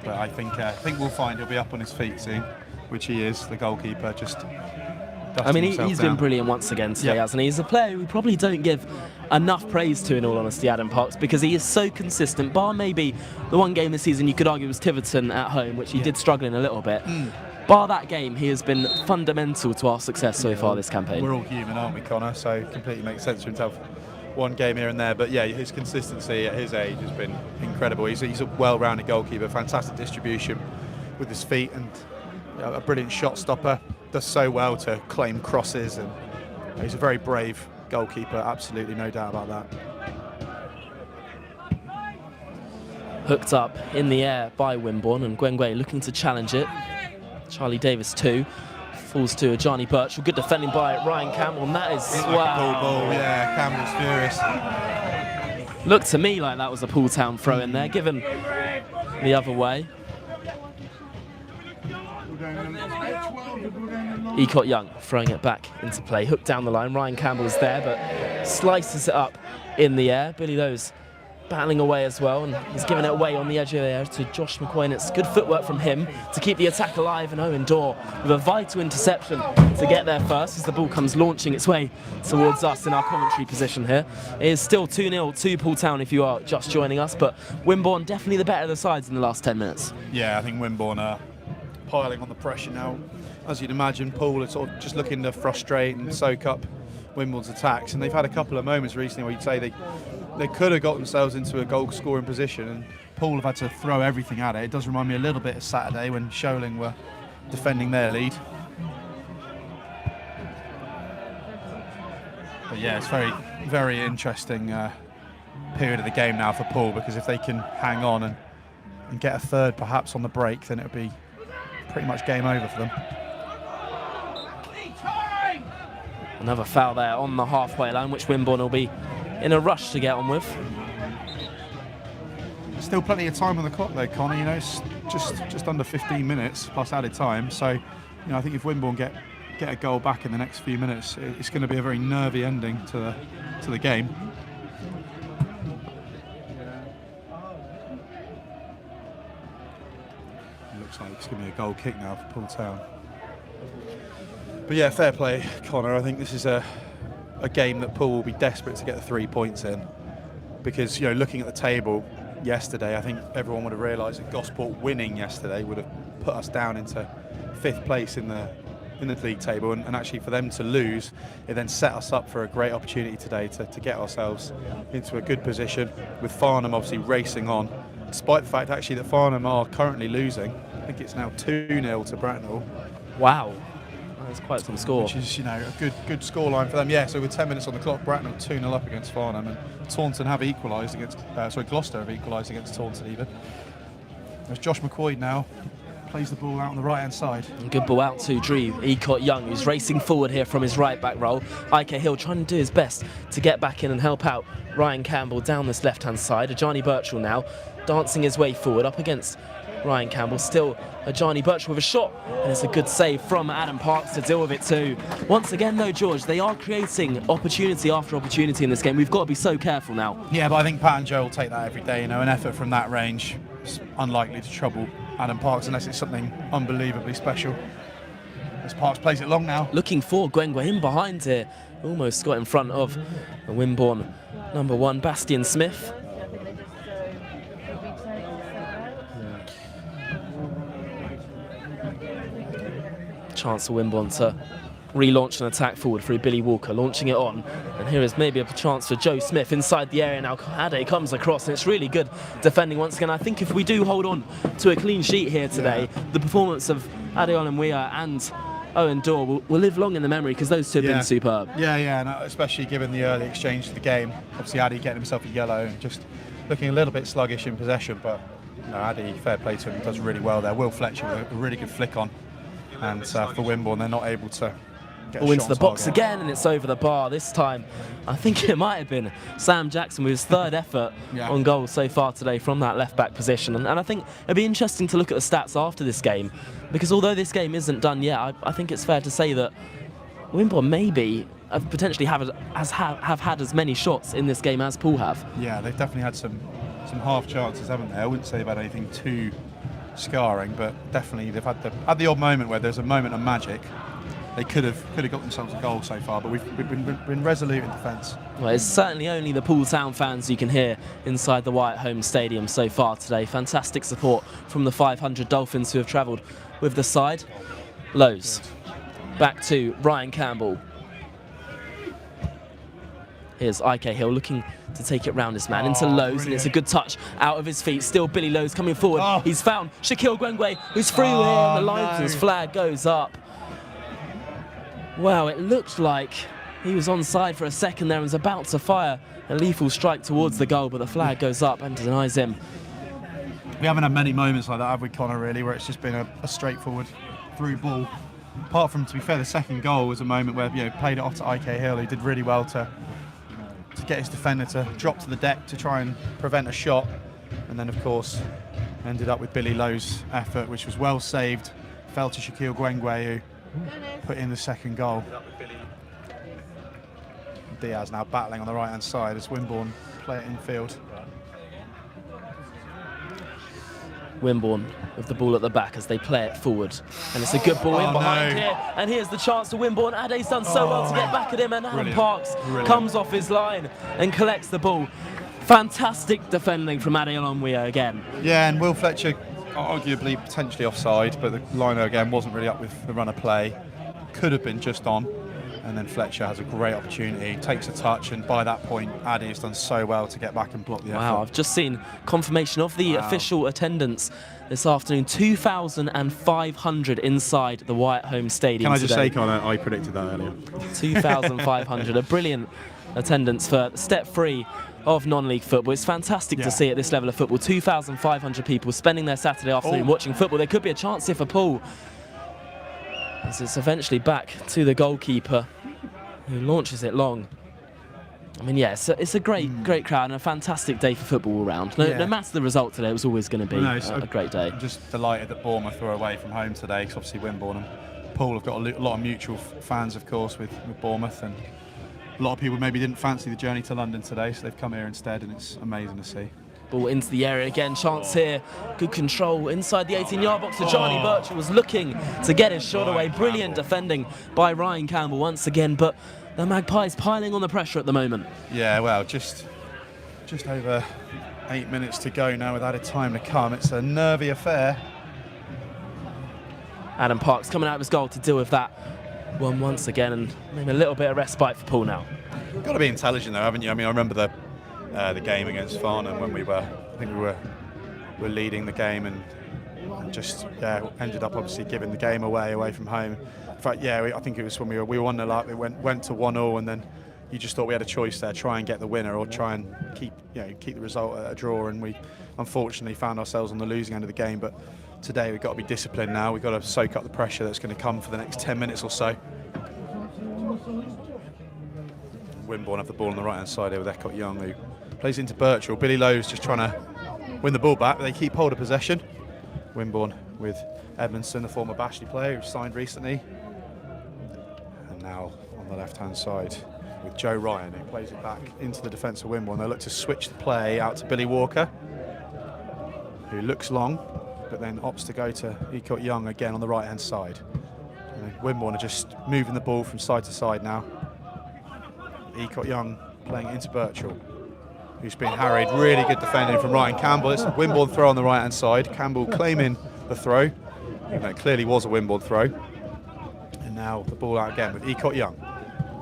But I think we'll find he'll be up on his feet soon, which he is. The goalkeeper just... I mean, he's been brilliant once again today, hasn't he? He's a player we probably don't give enough praise to, in all honesty, Adam Parks, because he is so consistent. Bar maybe the one game this season you could argue was Tiverton at home, which he did struggle in a little bit. Bar that game, he has been fundamental to our success so far this campaign. We're all human, aren't we, Connor? So it completely makes sense for him to have one game here and there. But yeah, his consistency at his age has been incredible. He's a well-rounded goalkeeper, fantastic distribution with his feet, and a brilliant shot stopper. Does so well to claim crosses, and he's a very brave goalkeeper, absolutely no doubt about that. Hooked up in the air by Wimborne, and Gwengwe looking to challenge it. Charlie Davis too. Falls to Johnny Birchall. Good defending by Ryan Campbell, and that is... wow. Ball, yeah, Campbell's furious. Looked to me like that was a Poole Town throw in there, given the other way. Young throwing it back into play, hooked down the line. Ryan Campbell's there, but slices it up in the air. Billy Lowe's battling away as well, and he's given it away on the edge of the air to Josh McQuain. It's good footwork from him to keep the attack alive, and Owen Dorr with a vital interception to get there first as the ball comes launching its way towards us in our commentary position here. It is still 2-0 to Poole Town if you are just joining us, but Wimborne definitely the better of the sides in the last 10 minutes. Yeah, I think Wimborne are piling on the pressure now. As you'd imagine, Poole is sort of just looking to frustrate and soak up Wimborne's attacks, and they've had a couple of moments recently where you'd say they could have got themselves into a goal scoring position, and Poole have had to throw everything at it. It does remind me a little bit of Saturday when Sholing were defending their lead. But yeah, it's very, very interesting period of the game now for Poole, because if they can hang on and get a third perhaps on the break, then it would be pretty much game over for them. Another foul there on the halfway line, which Wimborne will be in a rush to get on with. Still plenty of time on the clock though, Connor. You know, it's just under 15 minutes plus added time. So, you know, I think if Wimborne get a goal back in the next few minutes, it's going to be a very nervy ending to the game. It looks like it's going to be a goal kick now for Poole Town. But yeah, fair play, Connor. I think this is a game that Poole will be desperate to get the 3 points in, because, you know, looking at the table yesterday, I think everyone would have realised that Gosport winning yesterday would have put us down into 5th place in the league table, and actually for them to lose, it then set us up for a great opportunity today to get ourselves into a good position, with Farnham obviously racing on, despite the fact actually that Farnham are currently losing. I think it's now 2-0 to Bracknell. Wow, that's quite some score. Which is, you know, a good scoreline for them. Yeah, so with 10 minutes on the clock, Bracknell 2-0 up against Farnham, and Taunton have equalised against, Gloucester have equalised against Taunton even. There's Josh McCoy now, plays the ball out on the right-hand side. Good ball out to Dreve. Ecott Young, who's racing forward here from his right-back role. Ike Hill trying to do his best to get back in and help out Ryan Campbell down this left-hand side. Ajani Birchall now dancing his way forward up against Ryan Campbell. Still Ajani Birchall with a shot, and it's a good save from Adam Parks to deal with it too. Once again though, George, they are creating opportunity after opportunity in this game. We've got to be so careful now. Yeah, but I think Pat and Joe will take that every day. You know, an effort from that range is unlikely to trouble Adam Parks unless it's something unbelievably special. As Parks plays it long now. Looking for Gwengwa in behind here. Almost got in front of the Wimborne number 1, Bastian Smith. Chance for Wimborne to relaunch an attack forward through Billy Walker, launching it on. And here is maybe a chance for Joe Smith inside the area now. Ade comes across, and it's really good defending once again. I think if we do hold on to a clean sheet here today, the performance of Ade Olamwia and Owen Dorr will live long in the memory, because those two have been superb. Yeah, and especially given the early exchange of the game. Obviously, Ade getting himself a yellow and just looking a little bit sluggish in possession, but you know, Ade, fair play to him, he does really well there. Will Fletcher with a really good flick on. And for Wimborne, they're not able to get Ball into the box again, and it's over the bar. This time, I think it might have been Sam Jackson with his 3rd effort on goal so far today from that left-back position. And I think it'd be interesting to look at the stats after this game, because although this game isn't done yet, I think it's fair to say that Wimborne maybe potentially have had as many shots in this game as Poole have. Yeah, they've definitely had some half chances, haven't they? I wouldn't say they've had anything too scarring, but definitely they've had the odd moment where there's a moment of magic. They could have got themselves a goal so far, but we've been resolute in defence. Well, it's certainly only the Poole Town fans you can hear inside the White Home Stadium so far today. Fantastic support from the 500 Dolphins who have travelled with the side. Lowe's back to Ryan Campbell. Here's Ike Hill looking to take it round this man into Lowe's, and it's a good touch out of his feet. Still Billy Lowe's coming forward. He's found Shaquille Gwengwe, who's through here, and the linesman's flag goes up. Wow, it looked like he was onside for a second there and was about to fire a lethal strike towards the goal, but the flag goes up and denies him. We haven't had many moments like that, have we, Connor, really, where it's just been a straightforward through ball. Apart from, to be fair, the second goal was a moment where, you know, played it off to Ike Hill, who did really well to get his defender to drop to the deck to try and prevent a shot, and then of course ended up with Billy Lowe's effort, which was well saved, fell to Shaquille Gwengwe, who put in the second goal. Diaz now battling on the right hand side as Wimborne play it infield. Wimborne with the ball at the back as they play it forward, and it's a good ball in behind here, and here's the chance to Wimborne. Ade's done so well to get back at him, and Adam Parks comes off his line and collects the ball. Fantastic defending from Ade Olamwia again. Yeah, and Will Fletcher arguably potentially offside, but the liner again wasn't really up with the run of play. Could have been just on, and then Fletcher has a great opportunity, takes a touch, and by that point Ade has done so well to get back and block the effort. Wow, I've just seen confirmation of the official attendance this afternoon. 2,500 inside the White Home Stadium. Can I just say, Connor, I predicted that earlier. 2,500, a brilliant attendance for step 3 of non-league football. It's fantastic to see at this level of football. 2,500 people spending their Saturday afternoon watching football. There could be a chance here for Poole, as it's eventually back to the goalkeeper, who launches it long. I mean, yeah, it's a great crowd and a fantastic day for football all round. No matter the result today, it was always going to be a great day. I'm just delighted that Bournemouth were away from home today, because obviously Wimborne and Poole have got a lot of mutual fans, of course, with Bournemouth, and a lot of people maybe didn't fancy the journey to London today, so they've come here instead, and it's amazing to see. Ball into the area again, chance here, good control inside the 18-yard box. Johnny Birchall was looking to get his shot away. Brilliant defending by Ryan Campbell once again, but the Magpies piling on the pressure at the moment. Yeah, well, just over 8 minutes to go now with added time to come. It's a nervy affair. Adam Parks coming out of his goal to deal with that one once again, and maybe a little bit of respite for Poole now. Got to be intelligent though, haven't you? I mean, I remember the game against Farnham when we were leading the game and just ended up obviously giving the game away from home. In fact, I think it was when we were 1-0 up. It went to 1-0, and then you just thought we had a choice there: try and get the winner, or try and keep the result at a draw. And we unfortunately found ourselves on the losing end of the game. But today we've got to be disciplined now. We've got to soak up the pressure that's going to come for the next 10 minutes or so. Wimborne have the ball on the right-hand side here with Eckott Young, who plays into Birchall. Billy Lowe's just trying to win the ball back, but they keep hold of possession. Wimborne with Edmondson, the former Bashley player who signed recently. And now on the left-hand side with Joe Ryan, who plays it back into the defence of Wimborne. They look to switch the play out to Billy Walker, who looks long, but then opts to go to Eckott Young again on the right-hand side. And Wimborne are just moving the ball from side to side now. Eckott Young playing it into Birchall, who's been harried. Really good defending from Ryan Campbell. It's a Wimborne throw on the right-hand side. Campbell claiming the throw. And it clearly was a Wimborne throw. And now the ball out again with Eckott Young.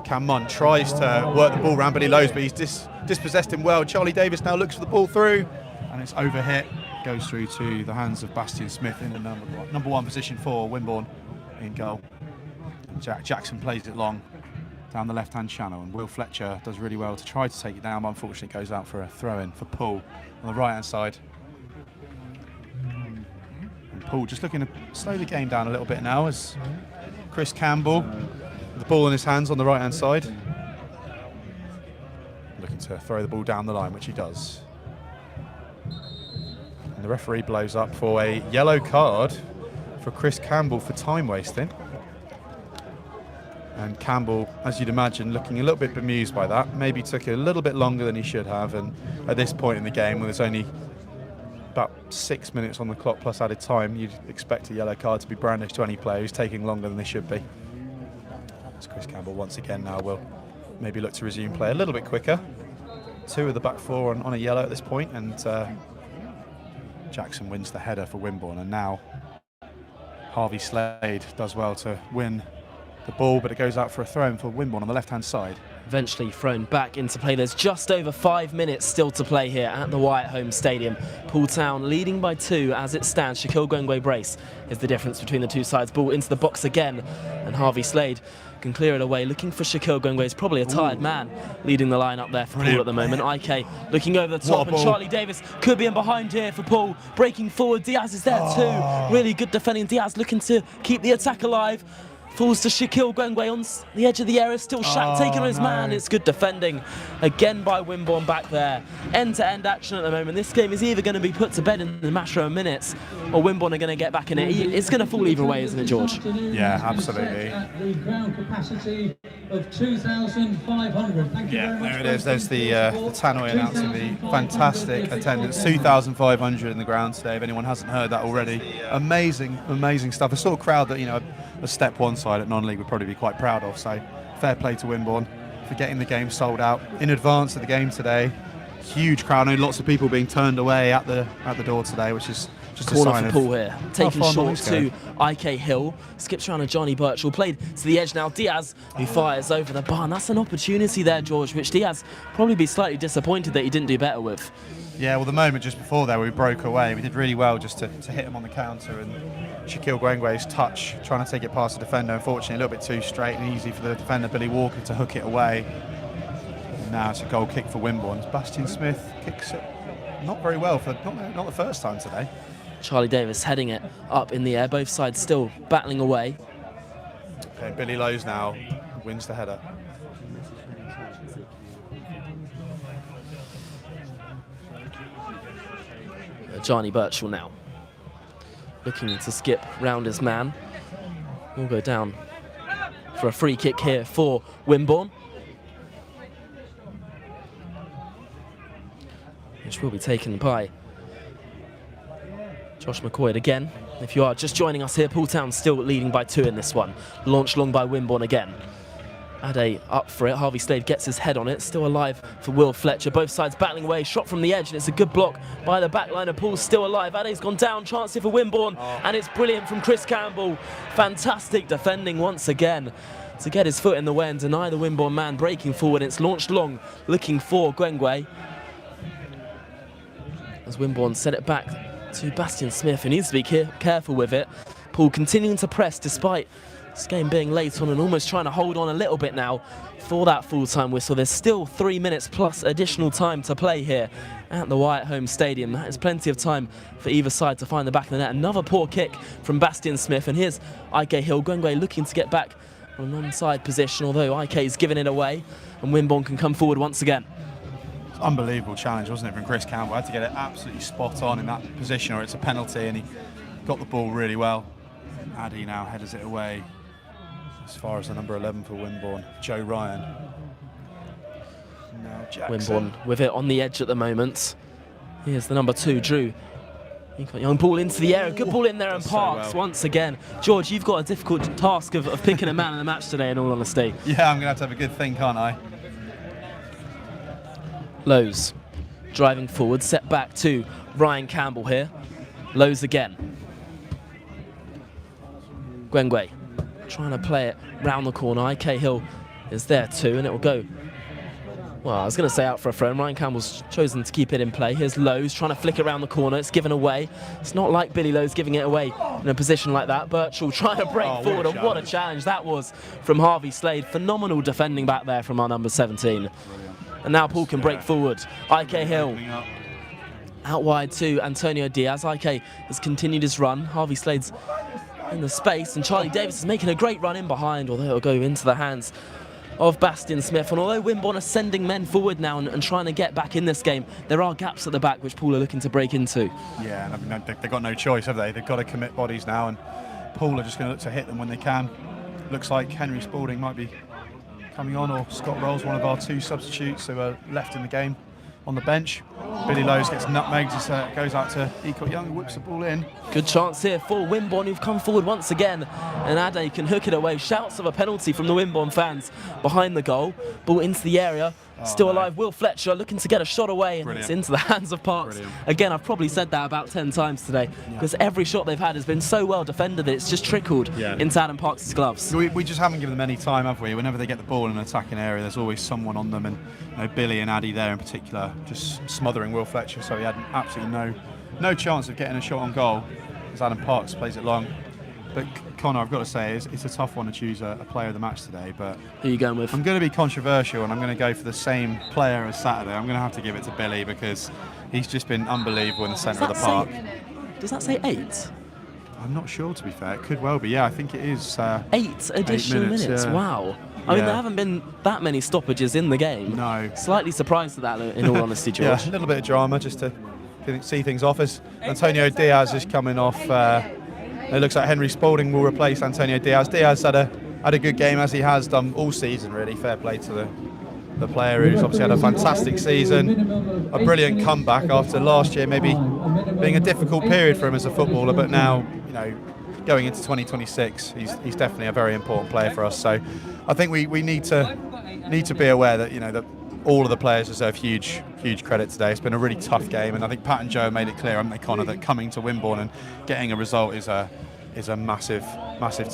Cam Munn tries to work the ball around Billy Lowe's, but he's dispossessed him well. Charlie Davis now looks for the ball through, and it's overhit. Goes through to the hands of Bastian Smith in the number one position for Wimborne in goal. Jackson plays it long down the left-hand channel, and Will Fletcher does really well to try to take it down, but unfortunately goes out for a throw-in for Poole on the right-hand side. And Poole just looking to slow the game down a little bit now as Chris Campbell, with the ball in his hands on the right-hand side, looking to throw the ball down the line, which he does. And the referee blows up for a yellow card for Chris Campbell for time wasting. And Campbell, as you'd imagine, looking a little bit bemused by that. Maybe took a little bit longer than he should have, and at this point in the game, when there's only about 6 minutes on the clock plus added time, you'd expect a yellow card to be brandished to any player who's taking longer than they should be. As Chris Campbell once again now will maybe look to resume play a little bit quicker. 2 of the back 4 on a yellow at this point, and Jackson wins the header for Wimborne, and now Harvey Slade does well to win the ball, but it goes out for a throw-in for Wimborne on the left-hand side. Eventually thrown back into play. There's just over 5 minutes still to play here at the Wyatt Home Stadium. Poole Town leading by 2 as it stands. Shaquille Gwengwe brace is the difference between the two sides. Ball into the box again, and Harvey Slade can clear it away. Looking for Shaquille Gwengwe. He's probably a tired man leading the line up there for Poole at the moment. IK looking over the top, and Charlie Davis could be in behind here for Poole. Breaking forward, Diaz is there too. Really good defending. Diaz looking to keep the attack alive. Falls to Shaquille Gwengwe on the edge of the area. Still Shaq taking on his man. It's good defending again by Wimborne back there. End-to-end action at the moment. This game is either going to be put to bed in a matter of minutes, or Wimborne are going to get back in it. It's going to fall either way, isn't it, George? Yeah, absolutely. The ground capacity of 2,500. Thank you very much. There it is. There's the tannoy announcing the fantastic attendance. 2,500 in the ground today. If anyone hasn't heard that already, amazing stuff. A sort of crowd that, a step one side at non-league would probably be quite proud of. So fair play to Wimborne for getting the game sold out in advance of the game today. Huge crowd. I know lots of people being turned away at the door today, which is just corner a sign for of Poole here. Taking short to go. IK Hill. Skips around to Johnny Birchall. Played to the edge now. Diaz, who fires over the bar. And that's an opportunity there, George, which Diaz probably be slightly disappointed that he didn't do better with. Yeah, well, the moment just before there, we broke away. We did really well just to hit him on the counter, and Shaquille Gwengwe's touch, trying to take it past the defender, unfortunately a little bit too straight and easy for the defender, Billy Walker, to hook it away. And now it's a goal kick for Wimborne. Bastian Smith kicks it not very well, for not the first time today. Charlie Davis heading it up in the air. Both sides still battling away. Okay, Billy Lowe's now wins the header. Johnny Birchall now, looking to skip round his man. Will go down for a free kick here for Wimborne, which will be taken by Josh McCoy again. If you are just joining us here, Poole Town still leading by 2 in this one. Launched long by Wimborne again. Ade up for it. Harvey Slade gets his head on it. Still alive for Will Fletcher. Both sides battling away. Shot from the edge, and it's a good block by the back line of Poole. Still alive. Ade's gone down. Chance here for Wimborne, and it's brilliant from Chris Campbell. Fantastic defending once again to get his foot in the way and deny the Wimborne man breaking forward. It's launched long, looking for Gwengwe, as Wimborne set it back to Bastian Smith, who needs to be careful with it. Poole continuing to press despite this game being late on and almost trying to hold on a little bit now for that full-time whistle. There's still 3 minutes plus additional time to play here at the Wyatt Home Stadium. That is plenty of time for either side to find the back of the net. Another poor kick from Bastian Smith, and here's Ike Hill. Gwengwe looking to get back on an onside position, although Ike is giving it away, and Wimborne can come forward once again. Unbelievable challenge, wasn't it, from Chris Campbell? Had to get it absolutely spot on in that position, or it's a penalty, and he got the ball really well. Ade now headers it away as far as the number 11 for Wimborne, Joe Ryan. Now Jackson. Wimborne with it on the edge at the moment. Here's the number 2, Drew. You've got young ball into the air, a good ball in there, and Parks once again. George, you've got a difficult task of picking a man in the match today, in all honesty. Yeah, I'm going to have a good think, aren't I? Lowe's driving forward, set back to Ryan Campbell here. Lowe's again. Gwengwe trying to play it round the corner. Ike Hill is there too, and it will go, well, I was going to say out for a throw. Ryan Campbell's chosen to keep it in play. Here's Lowe's trying to flick it around the corner. It's given away. It's not like Billy Lowe's giving it away in a position like that. Birchall trying to break forward, and what a challenge that was from Harvey Slade. Phenomenal defending back there from our number 17. Brilliant. And now Poole can break forward. Ike Hill out wide to Antonio Diaz. Ike has continued his run. Harvey Slade's in the space, and Charlie Davis is making a great run in behind, although it'll go into the hands of Bastian Smith. And although Wimborne are sending men forward now and trying to get back in this game, there are gaps at the back which Poole are looking to break into. Yeah, and I mean, they've got no choice, have they? They've got to commit bodies now, and Poole are just going to look to hit them when they can. Looks like Henry Spalding might be coming on, or Scott Rolls, one of our 2 substitutes who are left in the game, on the bench. Billy Lowe's gets nutmegged as it goes out to Ecott Young, who whips the ball in. Good chance here for Wimborne, who've come forward once again, and Ade can hook it away. Shouts of a penalty from the Wimborne fans behind the goal. Ball into the area. Still alive, Will Fletcher looking to get a shot away, and it's into the hands of Parks. Brilliant. Again, I've probably said that about 10 times today, because every shot they've had has been so well defended that it's just trickled into Adam Parks' gloves. We just haven't given them any time, have we? Whenever they get the ball in an attacking area, there's always someone on them, and Billy and Ade there in particular, just smothering Will Fletcher, so he had absolutely no chance of getting a shot on goal as Adam Parks plays it long. But Connor, I've got to say, it's a tough one to choose a player of the match today. But who are you going with? I'm going to be controversial, and I'm going to go for the same player as Saturday. I'm going to have to give it to Billy, because he's just been unbelievable in the centre of the park. Does that say 8? I'm not sure, to be fair. It could well be. Yeah, I think it is. 8 additional minutes. Yeah. Wow. I mean, there haven't been that many stoppages in the game. No. Slightly surprised at that, in all honesty, George. Yeah, a little bit of drama just to see things off. As Antonio Diaz is coming off. It looks like Henry Spalding will replace Antonio Diaz. Diaz had a good game, as he has done all season, really. Fair play to the player, who's obviously had a fantastic season. A brilliant comeback after last year maybe being a difficult period for him as a footballer, but now, going into 2026, he's definitely a very important player for us. So I think we need to be aware that, that all of the players deserve huge credit today. It's been a really tough game, and I think Pat and Joe made it clear, haven't they, Connor, that coming to Wimborne and getting a result is a massive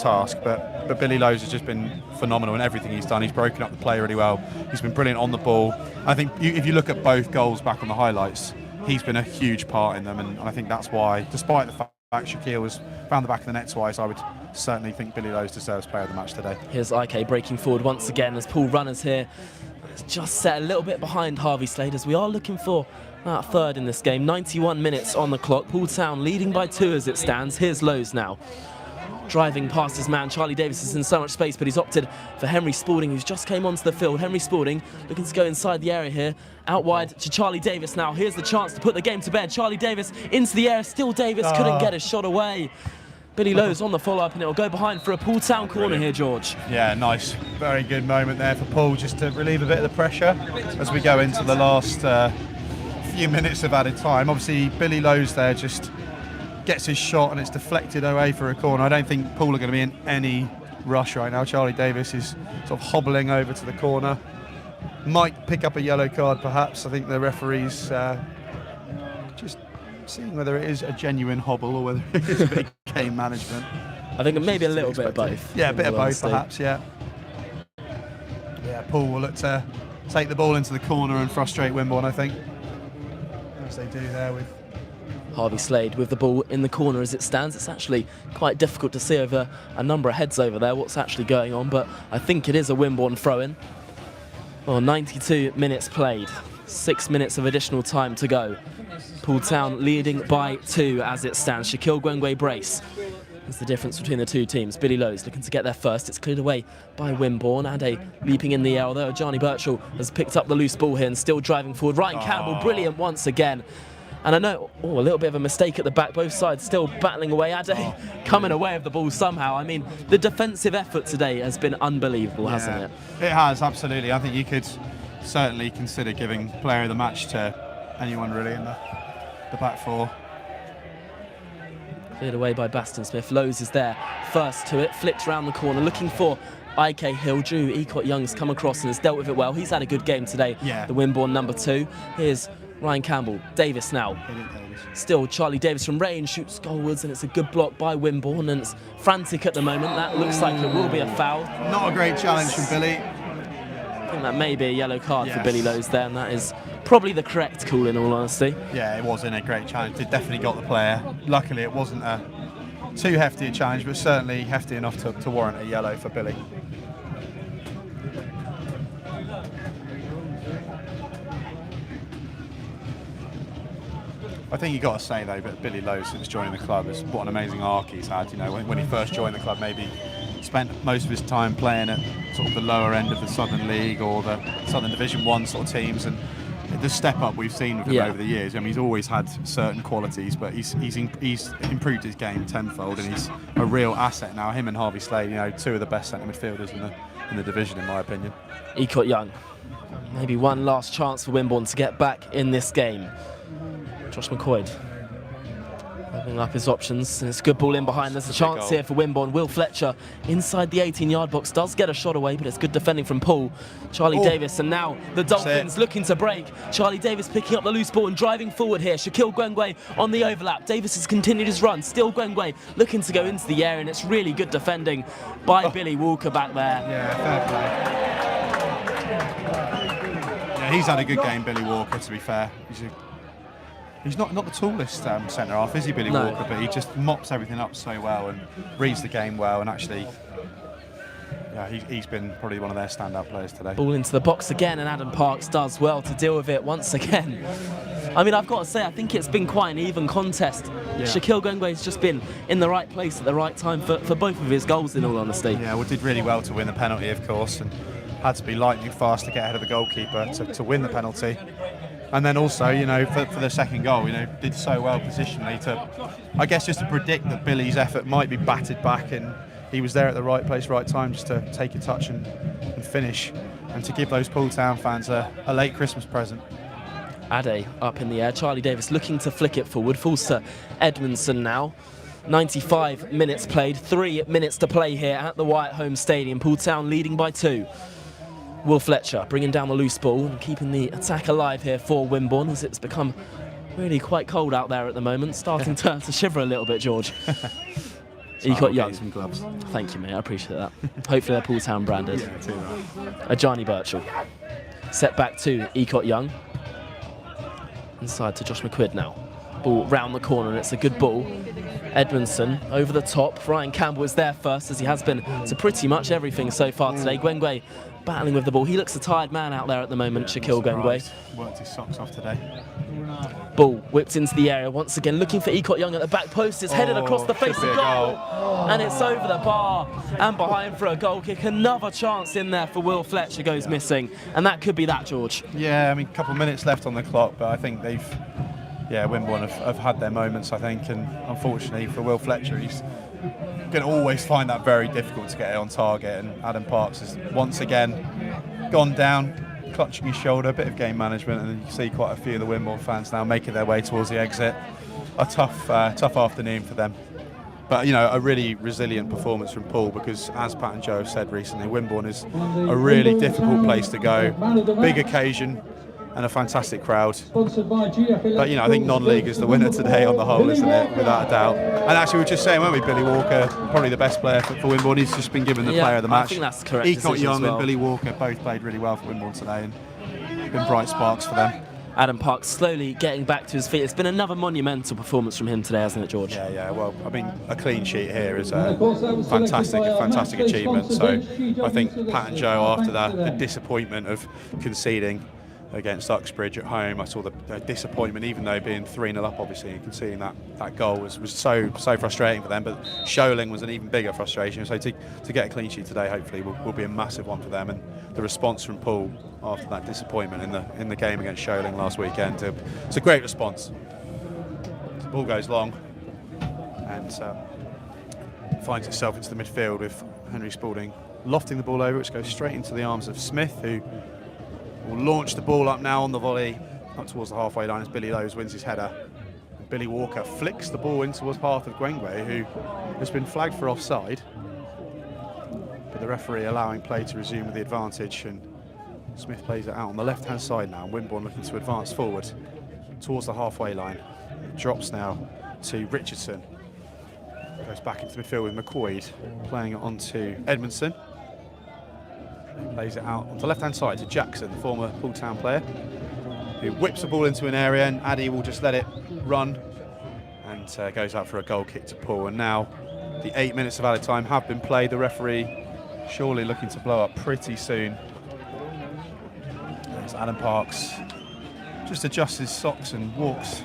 task. But Billy Lowe's has just been phenomenal in everything he's done. He's broken up the play really well. He's been brilliant on the ball. I think if you look at both goals back on the highlights, he's been a huge part in them, and I think that's why, despite the fact Shaquille was found the back of the net twice, I would certainly think Billy Lowe's deserves player of the match today. Here's Ike breaking forward once again as Poole runners here. It's just set a little bit behind Harvey Slade, as we are looking for that third in this game. 91 minutes on the clock. Poole Town leading by 2 as it stands. Here's Lowe's now. driving past his man. Charlie Davis is in so much space, but he's opted for Henry Spalding, who's just came onto the field. Henry Spalding looking to go inside the area here. Out wide to Charlie Davis now. Here's the chance to put the game to bed. Charlie Davis into the air. Still Davis couldn't get a shot away. Billy Lowe's on the follow-up, and it'll go behind for a Poole Town corner here, George. Yeah, nice. Very good moment there for Poole, just to relieve a bit of the pressure as we go into the last few minutes of added time. Obviously, Billy Lowe's there just gets his shot and it's deflected away for a corner. I don't think Poole are going to be in any rush right now. Charlie Davis is sort of hobbling over to the corner. Might pick up a yellow card, perhaps. I think the referee's just seeing whether it is a genuine hobble or whether it is a bit of game management. I think maybe a little bit of both. Yeah, a bit of both, perhaps, yeah. Yeah, Poole will look to take the ball into the corner and frustrate Wimborne, I think, as they do there with... Harvey Slade with the ball in the corner as it stands. It's actually quite difficult to see over a number of heads over there what's actually going on, but I think it is a Wimborne throw-in. Well, 92 minutes played, 6 minutes of additional time to go. Poole Town leading by 2 as it stands. Shaquille Gwengwe brace is the difference between the two teams. Billy Lowe's looking to get there first. It's cleared away by Wimborne. Ade leaping in the air, although Johnny Birchall has picked up the loose ball here and still driving forward. Ryan Campbell, brilliant once again. And I know, a little bit of a mistake at the back. Both sides still battling away. Ade coming away with the ball somehow. I mean, the defensive effort today has been unbelievable, hasn't it? It has, absolutely. I think you could certainly consider giving player of the match to anyone really in the back four. Cleared away by Baston Smith. Lowe's is there, first to it, flicked around the corner, looking for IK Hill. Drew Ecott Young's come across and has dealt with it well. He's had a good game today, the Wimborne number 2. Here's Ryan Campbell. Davis now. Still Charlie Davis from range, shoots goalwards, and it's a good block by Wimborne, and it's frantic at the moment. That looks like it will be a foul. Not a great challenge from Billy. I think that may be a yellow card for Billy Lowe's there, and that is probably the correct call in all honesty. Yeah, it wasn't a great challenge. It definitely got the player. Luckily it wasn't a too hefty a challenge, but certainly hefty enough to warrant a yellow for Billy. I think you got to say though, but Billy Lowe, since joining the club, is what an amazing arc he's had. You know, when he first joined the club, maybe spent most of his time playing at sort of the lower end of the Southern League or the Southern Division 1 sort of teams, and the step up we've seen with him over the years. I mean, he's always had certain qualities, but he's improved his game tenfold, and he's a real asset now. Him and Harvey Slade, you know, 2 of the best centre midfielders in the division, in my opinion. Ecott Young, maybe one last chance for Wimborne to get back in this game. Josh McCoyd opening up his options, and it's a good ball in behind. There's a chance here for Wimborne. Will Fletcher inside the 18-yard box does get a shot away, but it's good defending from Poole. Charlie Davis, and now the Dolphins looking to break. Charlie Davis picking up the loose ball and driving forward here. Shaquille Gwengwe on the overlap. Davis has continued his run. Still Gwengwe looking to go into the air, and it's really good defending by Billy Walker back there. Yeah, fair play. Yeah, he's had a good game, Billy Walker, to be fair. He's not the tallest centre-half, is he, Billy Walker? But he just mops everything up so well and reads the game well, and actually, yeah, he's been probably one of their standout players today. Ball into the box again, and Adam Parks does well to deal with it once again. I mean, I've got to say, I think it's been quite an even contest. Yeah. Shaquille Gwengwe's just been in the right place at the right time for both of his goals, in all honesty. Yeah, well, did really well to win the penalty, of course, and had to be lightning fast to get ahead of the goalkeeper to win the penalty. And then also, you know, for the second goal, you know, did so well positionally to, I guess, just to predict that Billy's effort might be batted back, and he was there at the right place, right time, just to take a touch and finish, and to give those Poole Town fans a late Christmas present. Ade up in the air. Charlie Davis looking to flick it forward. Falls to Edmondson now. 95 minutes played, 3 minutes to play here at the Wyatt Home Stadium. Poole Town leading by 2. Will Fletcher bringing down the loose ball and keeping the attack alive here for Wimborne, as it's become really quite cold out there at the moment. Starting to shiver a little bit, George. Ecott Young. Some gloves. Thank you, mate. I appreciate that. Hopefully they're Poole Town branded. Yeah, too right. Johnny Birchall. Set back to Ecott Young. Inside to Josh McQuid now. Ball round the corner, and it's a good ball. Edmondson over the top. Ryan Campbell is there first, as he has been to pretty much everything so far today. Gwengwe battling with the ball. He looks a tired man out there at the moment, Shaquille Gwengwe. Worked his socks off today. Ball whipped into the area once again, looking for Ecott Young at the back post. It's headed across the face of goal, and it's over the bar and behind for a goal kick. Another chance in there for Will Fletcher goes missing, and that could be that, George. Yeah, I mean, a couple of minutes left on the clock, but I think Wimborne have had their moments, I think, and unfortunately for Will Fletcher, he's going to always find that very difficult to get it on target, and Adam Parks has once again gone down, clutching his shoulder, a bit of game management, and you see quite a few of the Wimborne fans now making their way towards the exit. A tough afternoon for them. But, a really resilient performance from Poole, because as Pat and Joe have said recently, Wimborne is a really difficult place to go. Big occasion and a fantastic crowd. But, I think non-league is the winner today on the whole, isn't it? Without a doubt. And actually, we were just saying, weren't we, Billy Walker, probably the best player for Wimborne. He's just been given the player of the match. I think that's the correct Ecott Young well. and Billy Walker both played really well for Wimborne today, and been bright sparks for them. Adam Parks slowly getting back to his feet. It's been another monumental performance from him today, hasn't it, George? Yeah. Well, I mean, a clean sheet here is a fantastic achievement. So I think Pat and Joe, after the disappointment of conceding against Uxbridge at home, I saw the disappointment, even though being 3-0 up, obviously, and conceding that goal was so frustrating for them. But Sholing was an even bigger frustration. So to get a clean sheet today, hopefully, will be a massive one for them. And the response from Poole after that disappointment in the game against Sholing last weekend, it's a great response. The ball goes long and finds itself into the midfield with Henry Spalding lofting the ball over, which goes straight into the arms of Smith, who will launch the ball up now on the volley up towards the halfway line as Billy Lowe's wins his header. And Billy Walker flicks the ball into the path of Gwengwe, who has been flagged for offside, but the referee allowing play to resume with the advantage, and Smith plays it out on the left-hand side now. Wimborne looking to advance forward towards the halfway line. It drops now to Richardson. Goes back into midfield with McCoyd, playing it on to Edmondson. He plays it out on the left-hand side to Jackson, the former Poole Town player, who whips the ball into an area, and Addy will just let it run and goes out for a goal kick to Poole. And now the 8 minutes of added time have been played. The referee surely looking to blow up pretty soon. As Adam Parks just adjusts his socks and walks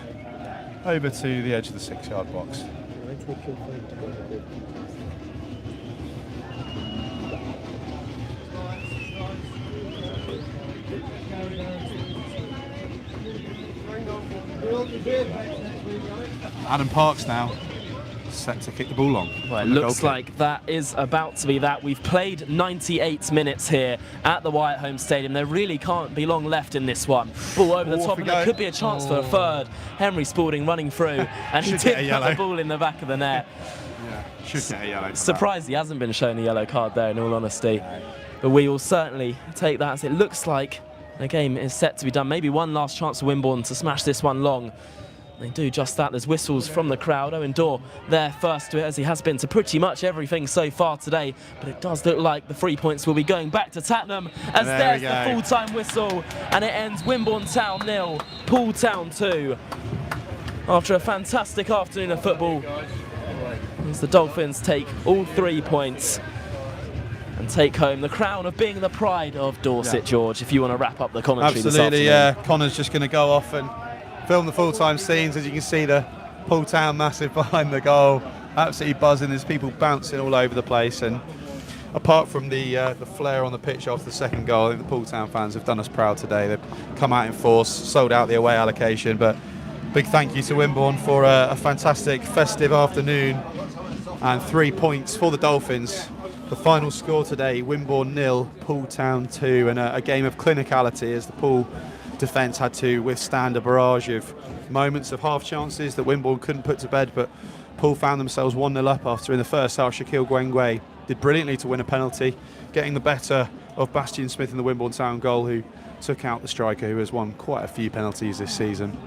over to the edge of the 6-yard box. Adam Parks now set to kick the ball long. Well, it looks like that is about to be that. We've played 98 minutes here at the Wyatt Home Stadium. There really can't be long left in this one. Ball over the top, and there could be a chance for a third. Henry Spalding running through, and he did put the ball in the back of the net. Yeah, should get a yellow. Surprised he hasn't been shown a yellow card there, in all honesty. But we will certainly take that, as it looks like the game is set to be done. Maybe one last chance for Wimborne to smash this one long. They do just that. There's whistles from the crowd. Owen Dorr there first to it, as he has been to pretty much everything so far today. But it does look like the 3 points will be going back to Tattenham, as there's the full-time whistle. And it ends Wimborne Town 0, Poole Town 2. After a fantastic afternoon of football, as the Dolphins take all 3 points and take home the crown of being the pride of Dorset, George, if you want to wrap up the commentary this afternoon. Absolutely, yeah. Connor's just going to go off and film the full-time scenes. As you can see, the Poole Town massive behind the goal, absolutely buzzing. There's people bouncing all over the place, and apart from the flair on the pitch after the second goal, I think the Poole Town fans have done us proud today. They've come out in force, sold out the away allocation, but big thank you to Wimborne for a fantastic festive afternoon and 3 points for the Dolphins. The final score today, Wimborne 0, Poole Town 2, and a game of clinicality as the Poole defence had to withstand a barrage of moments of half chances that Wimborne couldn't put to bed, but Poole found themselves 1-0 up after in the first half. Shaquille Gwengwe did brilliantly to win a penalty, getting the better of Bastian Smith in the Wimborne Town goal, who took out the striker who has won quite a few penalties this season.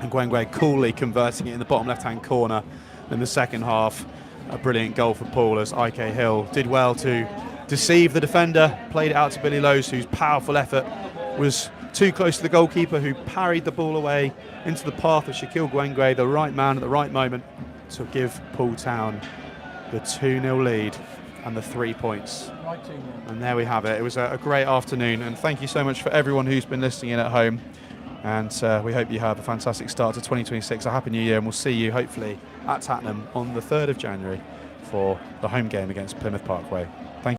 And Gwengwe coolly converting it in the bottom left-hand corner in the second half. A brilliant goal for Poole, as IK Hill did well to deceive the defender, played it out to Billy Lowe's, whose powerful effort was too close to the goalkeeper, who parried the ball away into the path of Shaquille Gwengwe, the right man at the right moment to give Poole Town the 2-0 lead and the 3 points. And there we have it. It was a great afternoon, and thank you so much for everyone who's been listening in at home. And we hope you have a fantastic start to 2026. A happy new year, and we'll see you hopefully at Tattenham on the 3rd of January for the home game against Plymouth Parkway. Thank you.